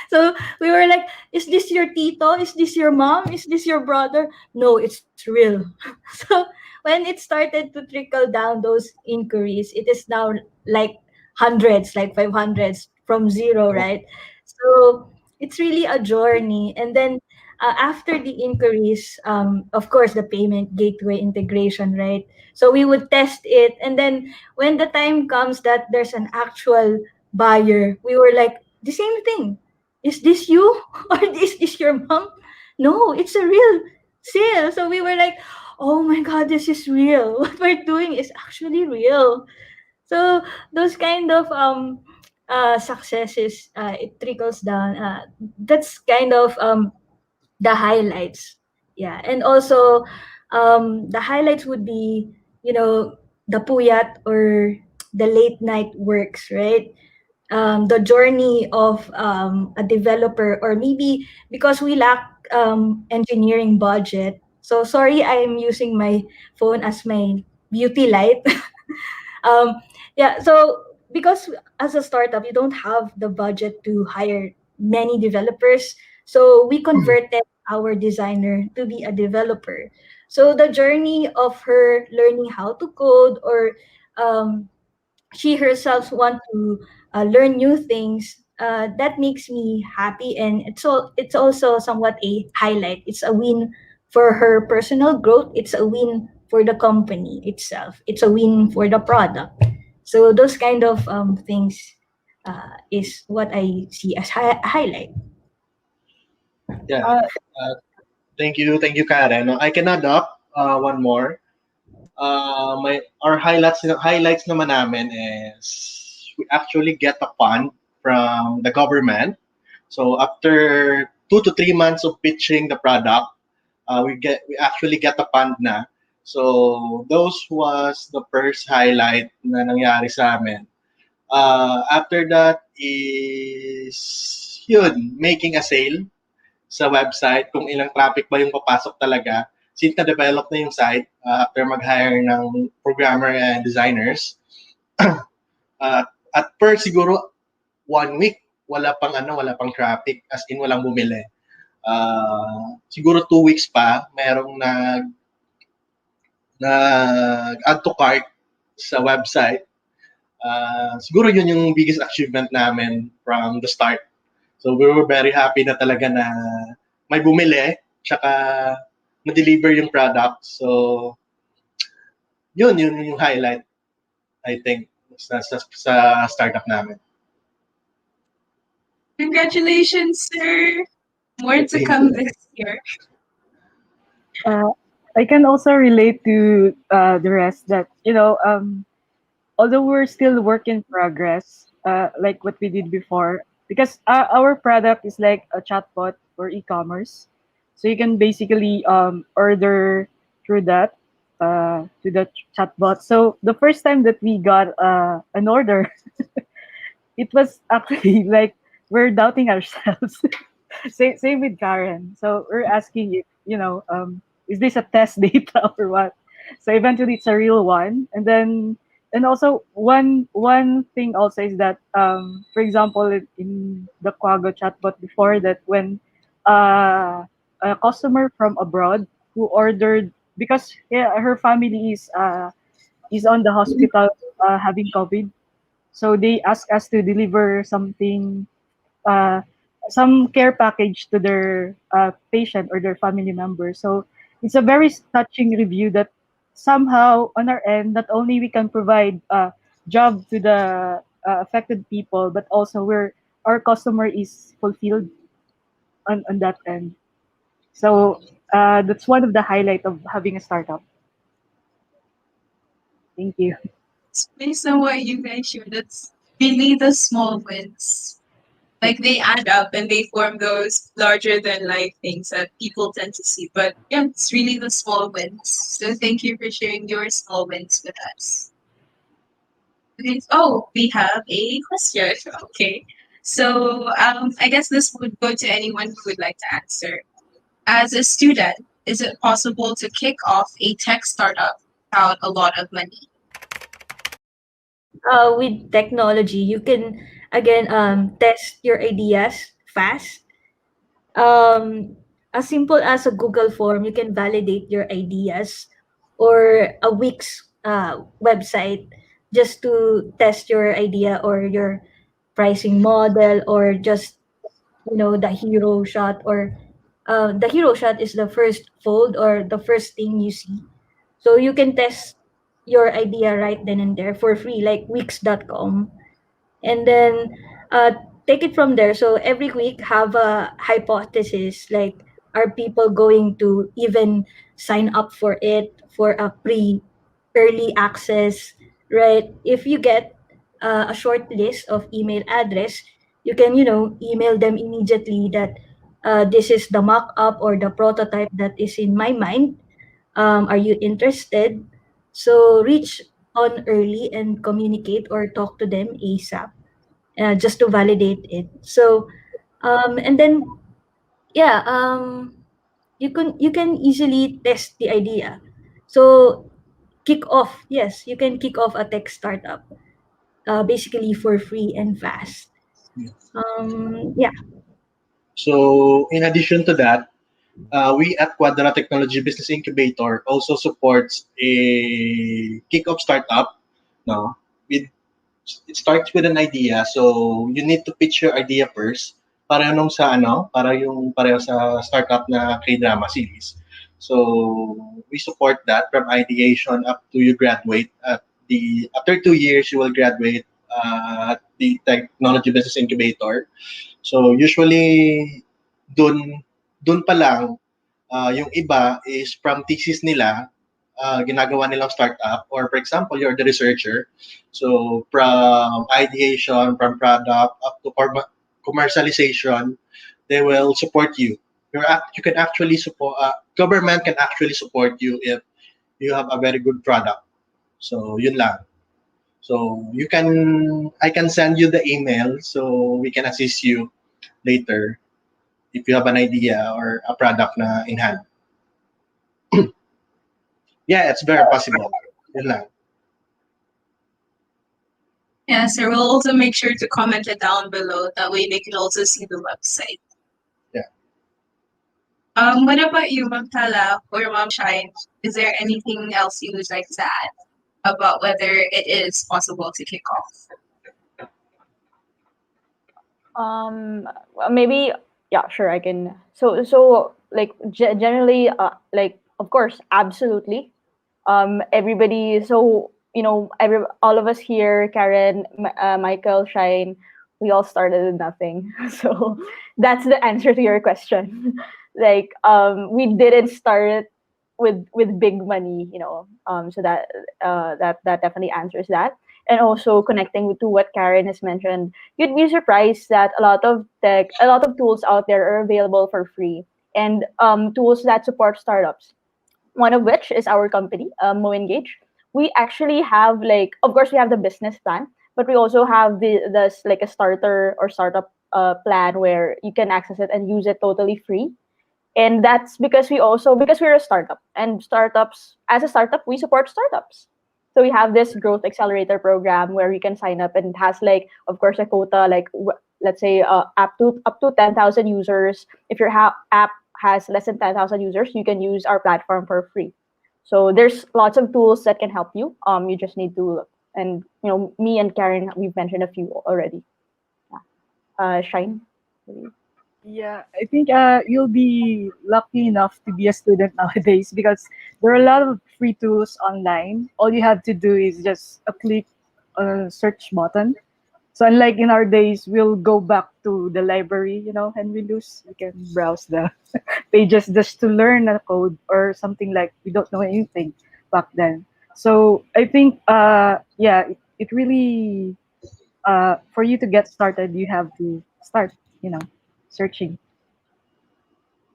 So we were like, is this your tito? Is this your mom? Is this your brother? No, it's real. So when it started to trickle down those inquiries, it is now like hundreds, like 500s from zero, Oh, right? So it's really a journey. And then after the inquiries, of course, the payment gateway integration, right? So we would test it. And then when the time comes that there's an actual buyer, we were like, the same thing. Is this you? Or is this your mom? No, it's a real sale. So we were like, oh my God, this is real. What we're doing is actually real. So those kind of successes, it trickles down. That's kind of the highlights. Yeah. And also, the highlights would be, you know, the puyat or the late night works, right? The journey of a developer, or maybe because we lack engineering budget. So sorry, I am using my phone as my beauty light. um, yeah, so because as a startup, you don't have the budget to hire many developers. So we converted our designer to be a developer. So the journey of her learning how to code, or um, she herself want to learn new things, that makes me happy, and it's also somewhat a highlight. It's a win for her personal growth, it's a win for the company itself, it's a win for the product. So those kind of things is what I see as highlight. yeah. Uh, Uh, thank you, Karen. I can add up one more. My our highlights naman namin is we actually get a fund from the government. So after 2 to 3 months of pitching the product, we actually get a fund na. So those was the first highlight na nangyari sa amin. After that is yun, making a sale sa website, kung ilang traffic ba yung papasok talaga. Since na-develop na yung site, after mag-hire ng programmer and designers, uh, at first siguro 1 week, wala pang traffic, as in walang bumili. Siguro 2 weeks pa, merong nag-add to cart sa website. Siguro yun yung biggest achievement namin from the start. So we were very happy na talaga na may bumili, tsaka na-deliver yung product. So yun yung highlight, I think, sa startup namin. Congratulations, sir. More to Thank come you. this year. uh, I can also relate to the rest that, although we're still work in progress, like what we did before, because our product is like a chatbot for e-commerce, so you can basically order through that to the chatbot. So the first time that we got an order, it was actually like we're doubting ourselves. Same with Karen. So we're asking if, is this a test data or what? So eventually it's a real one. And also one thing also is that, for example, in the Quago chatbot before, that when a customer from abroad who ordered, because her family is on the hospital having COVID, so they asked us to deliver something, uh, some care package to their patient or their family member. So it's a very touching review that somehow on our end, not only we can provide a job to the affected people, but also our customer is fulfilled on that end. So that's one of the highlight of having a startup. Thank you. Based on what you guys shared, that's really the small wins. Like they add up and they form those larger than life things that people tend to see. But yeah, it's really the small wins. So thank you for sharing your small wins with us. Okay. Oh, we have a question. Okay. So I guess this would go to anyone who would like to answer. As a student, is it possible to kick off a tech startup without a lot of money? With technology, you can again test your ideas fast. Um, as simple as a Google form, you can validate your ideas, or a Wix website just to test your idea or your pricing model, or just the hero shot, or the hero shot is the first fold or the first thing you see. So you can test your idea right then and there for free, like Wix.com, and then uh, take it from there. So every week have a hypothesis, like, are people going to even sign up for it for a pre early access, right? If you get a short list of email address, you can email them immediately that this is the mock up or the prototype that is in my mind. Are you interested? So reach on early and communicate or talk to them ASAP, just to validate it. So, and then yeah, you can easily test the idea. So kick off, yes, you can kick off a tech startup, basically for free and fast. Yeah. So in addition to that, we at Quadra Technology Business Incubator also supports a kick-off startup. No, with it starts with an idea. So you need to pitch your idea first. Para nung sa para yung pareho sa startup na K-drama series. So we support that from ideation up to you graduate. At the after 2 years, you will graduate at the Technology Business Incubator. So usually dun dun pa lang yung iba is from thesis nila, ginagawa nilang startup, or for example, you're the researcher. So from ideation, from product up to commercialization, they will support you. You can actually support, government can actually support you if you have a very good product. So yun lang. So I can send you the email so we can assist you later if you have an idea or a product na in hand. Yeah, it's very possible. Yun lang. Yeah, so we'll also make sure to comment it down below. That way they can also see the website. Yeah. What about you, Ma'am Tala or Ma'am Shine? Is there anything else you would like to add about whether it is possible to kick off? Maybe, yeah, sure, I can. So like generally, like, of course, absolutely. Everybody. So all of us here, Karen, Michael, Shine, we all started with nothing. So that's the answer to your question. Like, we didn't start with big money, so that definitely answers that. And also connecting to what Karen has mentioned, you'd be surprised that a lot of tools out there are available for free, and tools that support startups. One of which is our company, Mo Engage. We actually have, like, of course, we have the business plan, but we also have this like a starter or startup plan where you can access it and use it totally free. And that's because we're a startup, and startups as a startup we support startups. So we have this growth accelerator program where you can sign up, and it has, like, of course, a quota, like, let's say, up to 10,000 users. If your app has less than 10,000 users, you can use our platform for free. So there's lots of tools that can help you. You just need to look. And me and Karen, we've mentioned a few already. Yeah. Shine. Yeah, I think you'll be lucky enough to be a student nowadays because there are a lot of free tools online. All you have to do is just a click on a search button. So unlike in our days, we'll go back to the library, and we can browse the pages just to learn a code or something like we don't know anything back then. So I think, yeah, it really, for you to get started, you have to start, searching.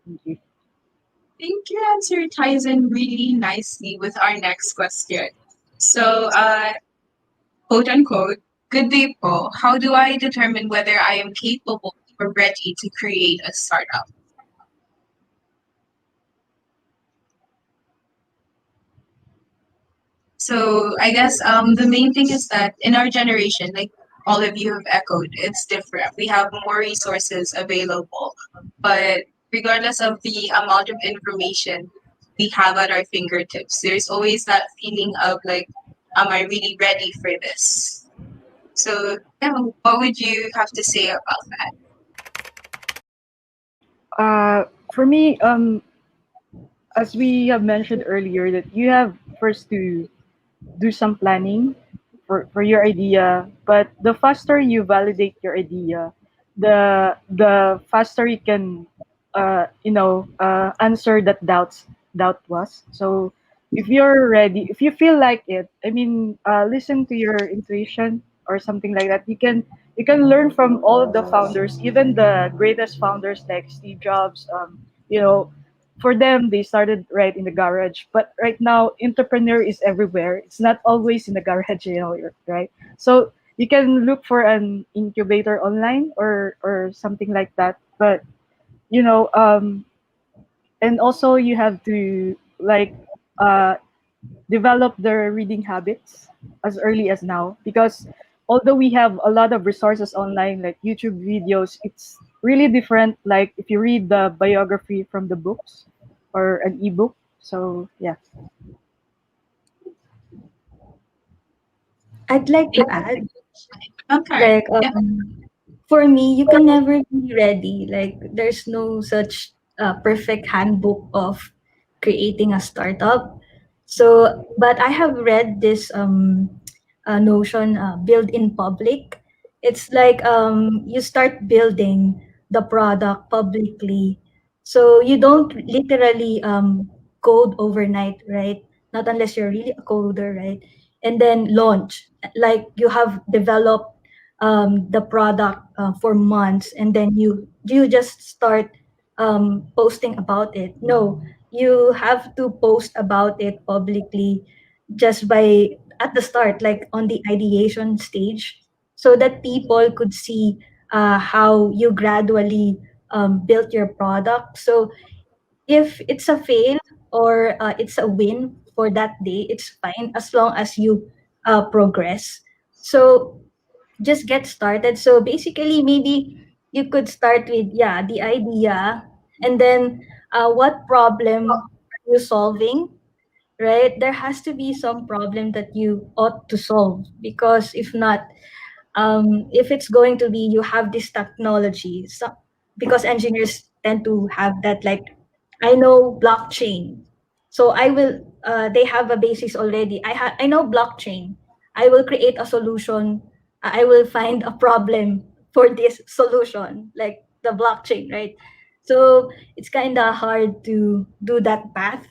Thank you. Think your answer ties in really nicely with our next question. So, quote unquote, good day, po. How do I determine whether I am capable or ready to create a startup? So I guess the main thing is that in our generation, like all of you have echoed, it's different. We have more resources available, but regardless of the amount of information we have at our fingertips, there's always that feeling of like, am I really ready for this? So yeah, what would you have to say about that? For me, as we have mentioned earlier, that you have first to do some planning for your idea. But the faster you validate your idea, the faster you can answer that doubt was. So if you're ready, if you feel like it, I mean, listen to your intuition or something like that. You can learn from all of the founders, even the greatest founders like Steve Jobs. You know, for them they started right in the garage, but right now entrepreneur is everywhere. It's not always in the garage, right? So you can look for an incubator online or something like that. But you know and also you have to like uh develop their reading habits as early as now, because although we have a lot of resources online like YouTube videos, it's really different like if you read the biography from the books or an ebook. So yeah. I'd like to Thank add, you. I'm Karen. like, Yeah. for me, you can never be ready. Like, there's no such perfect handbook of creating a startup. So, but I have read this notion, build in public. It's like you start building the product publicly. So you don't literally code overnight, right? Not unless you're really a coder, right? And then launch. Like you have developed the product for months, and then you just start posting about it. No, you have to post about it publicly just by at the start, like on the ideation stage, so that people could see how you gradually built your product. So if it's a fail or it's a win for that day, it's fine as long as you progress. So just get started. So basically, maybe you could start with, yeah, the idea, and then what problem are you solving, right? There has to be some problem that you ought to solve, because if not, if it's going to be you have this technology, so, because engineers tend to have that, like, I know blockchain, so I will they have a basis already. I know blockchain, I will create a solution, I will find a problem for this solution, like the blockchain, right? So it's kind of hard to do that path,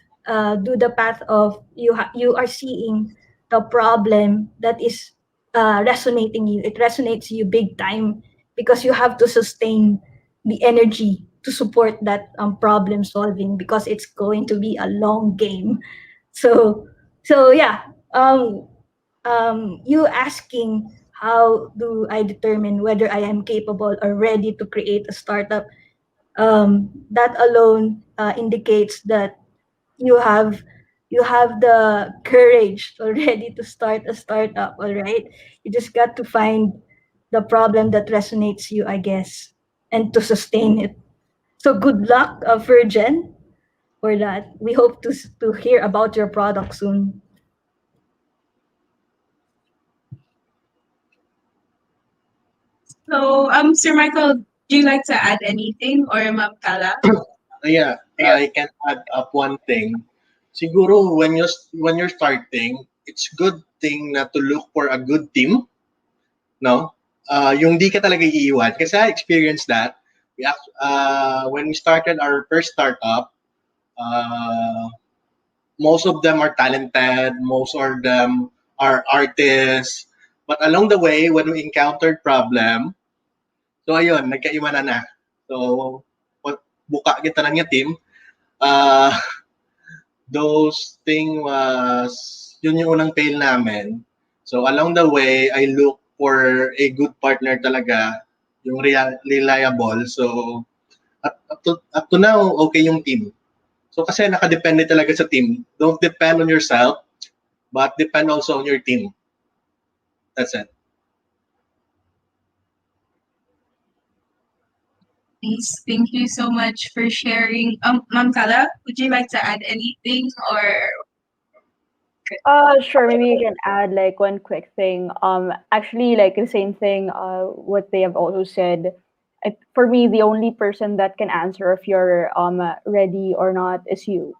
do the path of you are seeing the problem that is resonating you. It resonates you big time, because you have to sustain the energy to support that problem solving, because it's going to be a long game. So yeah, um, you asking how do I determine whether I am capable or ready to create a startup, that alone indicates that you have you have the courage already to start a startup. All right, you just got to find the problem that resonates you, I guess, and to sustain it. So good luck, Virgin, for that. We hope to hear about your product soon. So, Sir Michael, Do you like to add anything, or Ma'am Kala? Yeah, I can add up one thing. Siguro when you're starting, it's good thing na to look for a good team, no? Yung di ka talaga iiwan. Kasi I experienced that. When we started our first startup, uh, most of them are talented, most of them are artists. But along the way, when we encountered problem, so ayun, nagkaiwanan na. So, buka kita lang yung team. Uh, those thing was, yun yung unang fail namin. So, along the way, I look for a good partner talaga, yung reliable. So, up to now, okay yung team. So, kasi nakadepende talaga sa team. Don't depend on yourself, but depend also on your team. That's it. Please, thank you so much for sharing. Ma'am Kala, would you like to add anything, or Sure. Maybe you can add like one quick thing. Actually, like the same thing. What they have also said. For me, the only person that can answer if you're ready or not is you.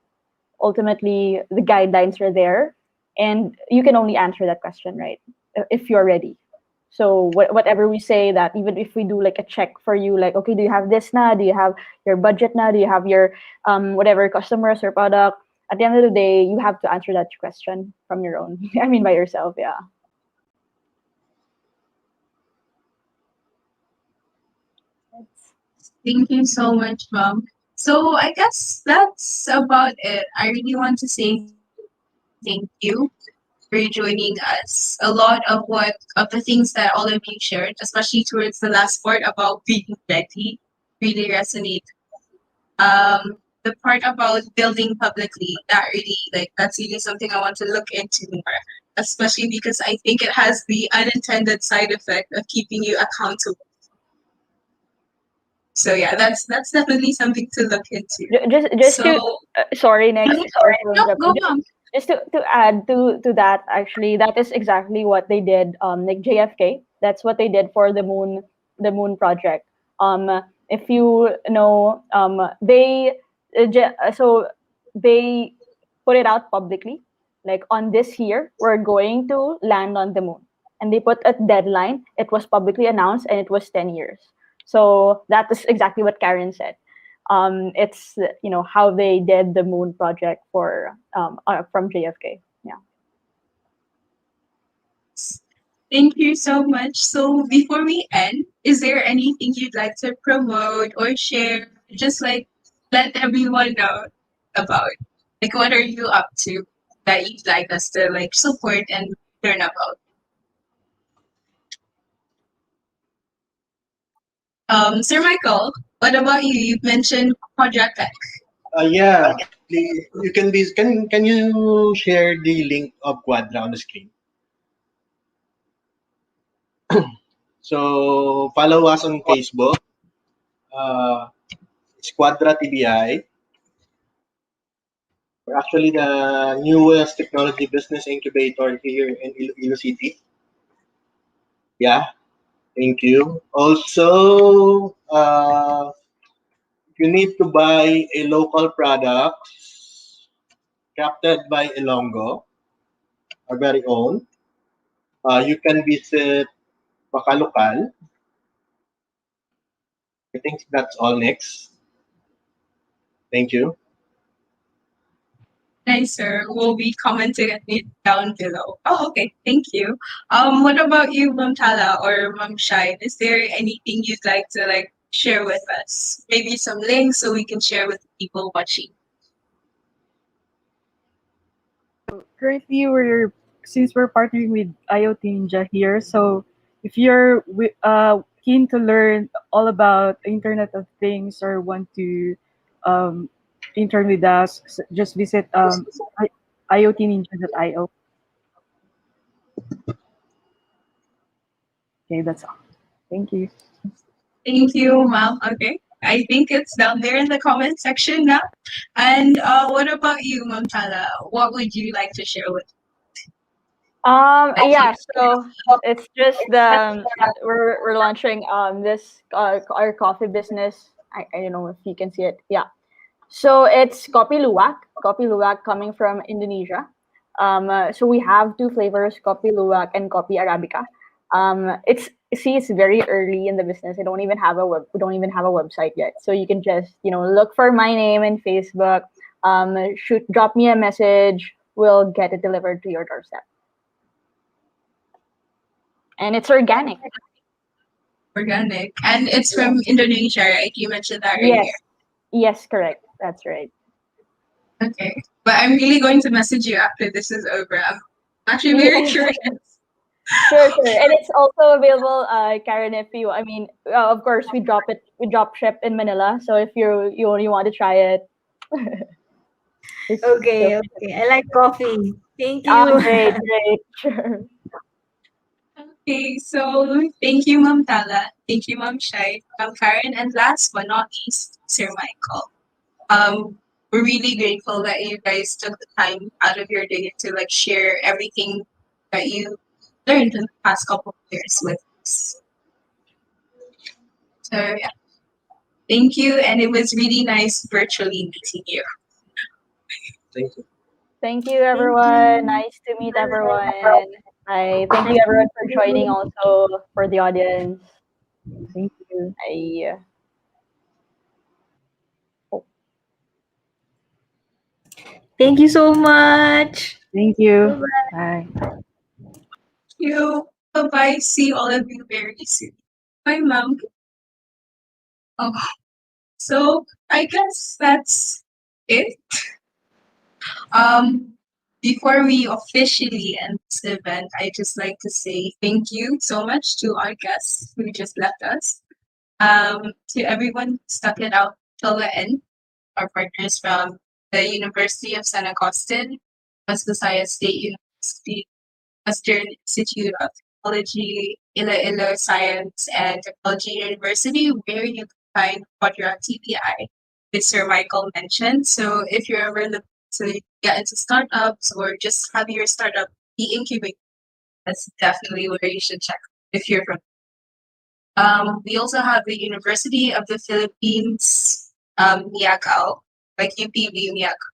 Ultimately, the guidelines are there, and you can only answer that question, right? If you're ready. So whatever we say, that even if we do like a check for you, like, okay, do you have this now? Do you have your budget now? Do you have your whatever customers or product? At the end of the day, you have to answer that question from your own. I mean, by yourself. Yeah. thank you so much, Mom. So I guess that's about it. I really want to say thank you for joining us. A lot of the things that all of you shared, especially towards the last part about being ready, really resonate. The part about building publicly, that's really something I want to look into more, especially because I think it has the unintended side effect of keeping you accountable. So yeah, that's definitely something to look into. Just to So sorry, next. Sorry to no, interrupt go you. on. Just to add to that, actually, that is exactly what they did, like JFK. That's what they did for the moon project. If you know, so they put it out publicly, like on this year we're going to land on the moon, and they put a deadline. It was publicly announced, and it was 10 years. So that is exactly what Karen said. It's how they did the moon project for from JFK. Yeah. Thank you so much. So before we end, is there anything you'd like to promote or share? Just like let everyone know about. Like what are you up to that you'd like us to like support and learn about? Sir Michael, what about you? You've mentioned Project Tech. Yeah, you can be. Can you share the link of Quadra on the screen? So follow us on Facebook. It's Quadra TBI. We're actually the newest technology business incubator here in Iloilo City. Yeah, thank you. Also, if you need to buy a local product crafted by Ilonggo, our very own, you can visit Bakalokal. I think that's all next. Thank you. Nice, sir. We'll be commenting it down below. Oh, okay. Thank you. What about you, Ma'am Tala or Ma'am Shine? Is there anything you'd like to like share with us? Maybe some links so we can share with people watching. Currently, since we're partnering with IoT Ninja here, so if you're keen to learn all about Internet of Things or want to um, intern with us, just visit iotninja.io. Okay, that's all. Thank you. Thank you, Ma'am. Okay. I think it's down there in the comment section now. And what about you, Ma'am Tala? What would you like to share with? Yeah, so it's just the we're launching this our coffee business. I don't know if you can see it. Yeah. So it's Kopi Luwak coming from Indonesia. So we have two flavors, Kopi Luwak and Kopi Arabica. It's see, it's very early in the business. We don't even have a website yet. So you can just look for my name in Facebook. Drop me a message. We'll get it delivered to your doorstep, and it's organic. Organic. And it's from Indonesia, right? You mentioned that earlier. Yes, yes, correct. That's right. Okay. But I'm really going to message you after this is over. I'm actually very Yeah. curious. Sure, sure. And it's also available, Karen, if you, I mean, of course, we drop ship in Manila. So if you want to try it, just feel Okay, free to. okay. I like coffee. Thank Ah, you. great, great. Sure. Okay, so thank you, Ma'am Tala. Thank you, Ma'am Shai, Ma'am Karen, and last but not least, Sir Michael. We're really grateful that you guys took the time out of your day to like share everything that you learned in the past couple of years with us. So yeah, thank you, and it was really nice virtually meeting you. Thank you. Thank you, Thank everyone. you. Nice to meet everyone. I thank you, everyone, for joining. Also for the audience. Thank you. I Thank you so much. Thank you. Bye-bye. Bye. Thank you. Bye bye. See all of you very soon. Bye, Ma'am. Oh, so I guess that's it. Um, Before we officially end this event, I just like to say thank you so much to our guests who just left us. To everyone who stuck it out till the end, our partners from the University of San Agustin, West Visayas State University, Western Institute of Technology, Iloilo Science and Technology University, where you can find what your TPI, which Sir Michael mentioned. So if you're ever looking to get into startups or just have your startup be incubated, that's definitely where you should check if you're from. We also have the University of the Philippines, Miagao, like UPV Miagao.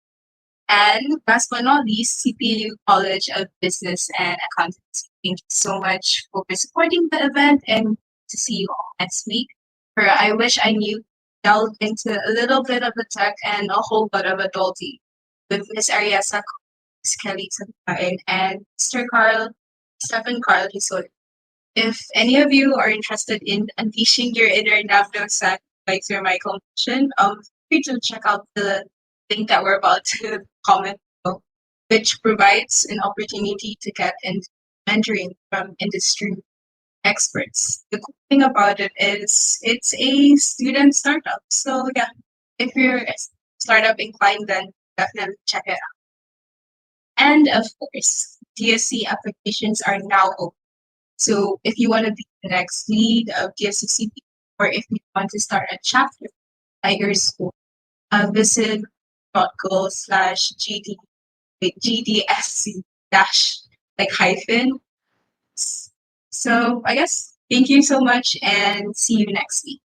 And last but not least, CPU College of Business and Accountancy. Thank you so much for supporting the event and to see you all next week. Where I wish I knew delved into a little bit of the tech and a whole lot of adulting with Miss Ariasa, Miss Kelly Sampain, and Mr. Stephen Carl Hisol. If any of you are interested in unleashing your inner Navdo set, like Sir Michael mentioned, feel free to check out the link that we're about to comment below, which provides an opportunity to get into mentoring from industry experts. The cool thing about it is it's a student startup. So yeah, if you're a startup inclined, then definitely check it out. And of course, DSC applications are now open. So if you want to be the next lead of DSCCP, or if you want to start a chapter at your school, visit .go/GD with GDSC dash like hyphen. So I guess thank you so much and see you next week.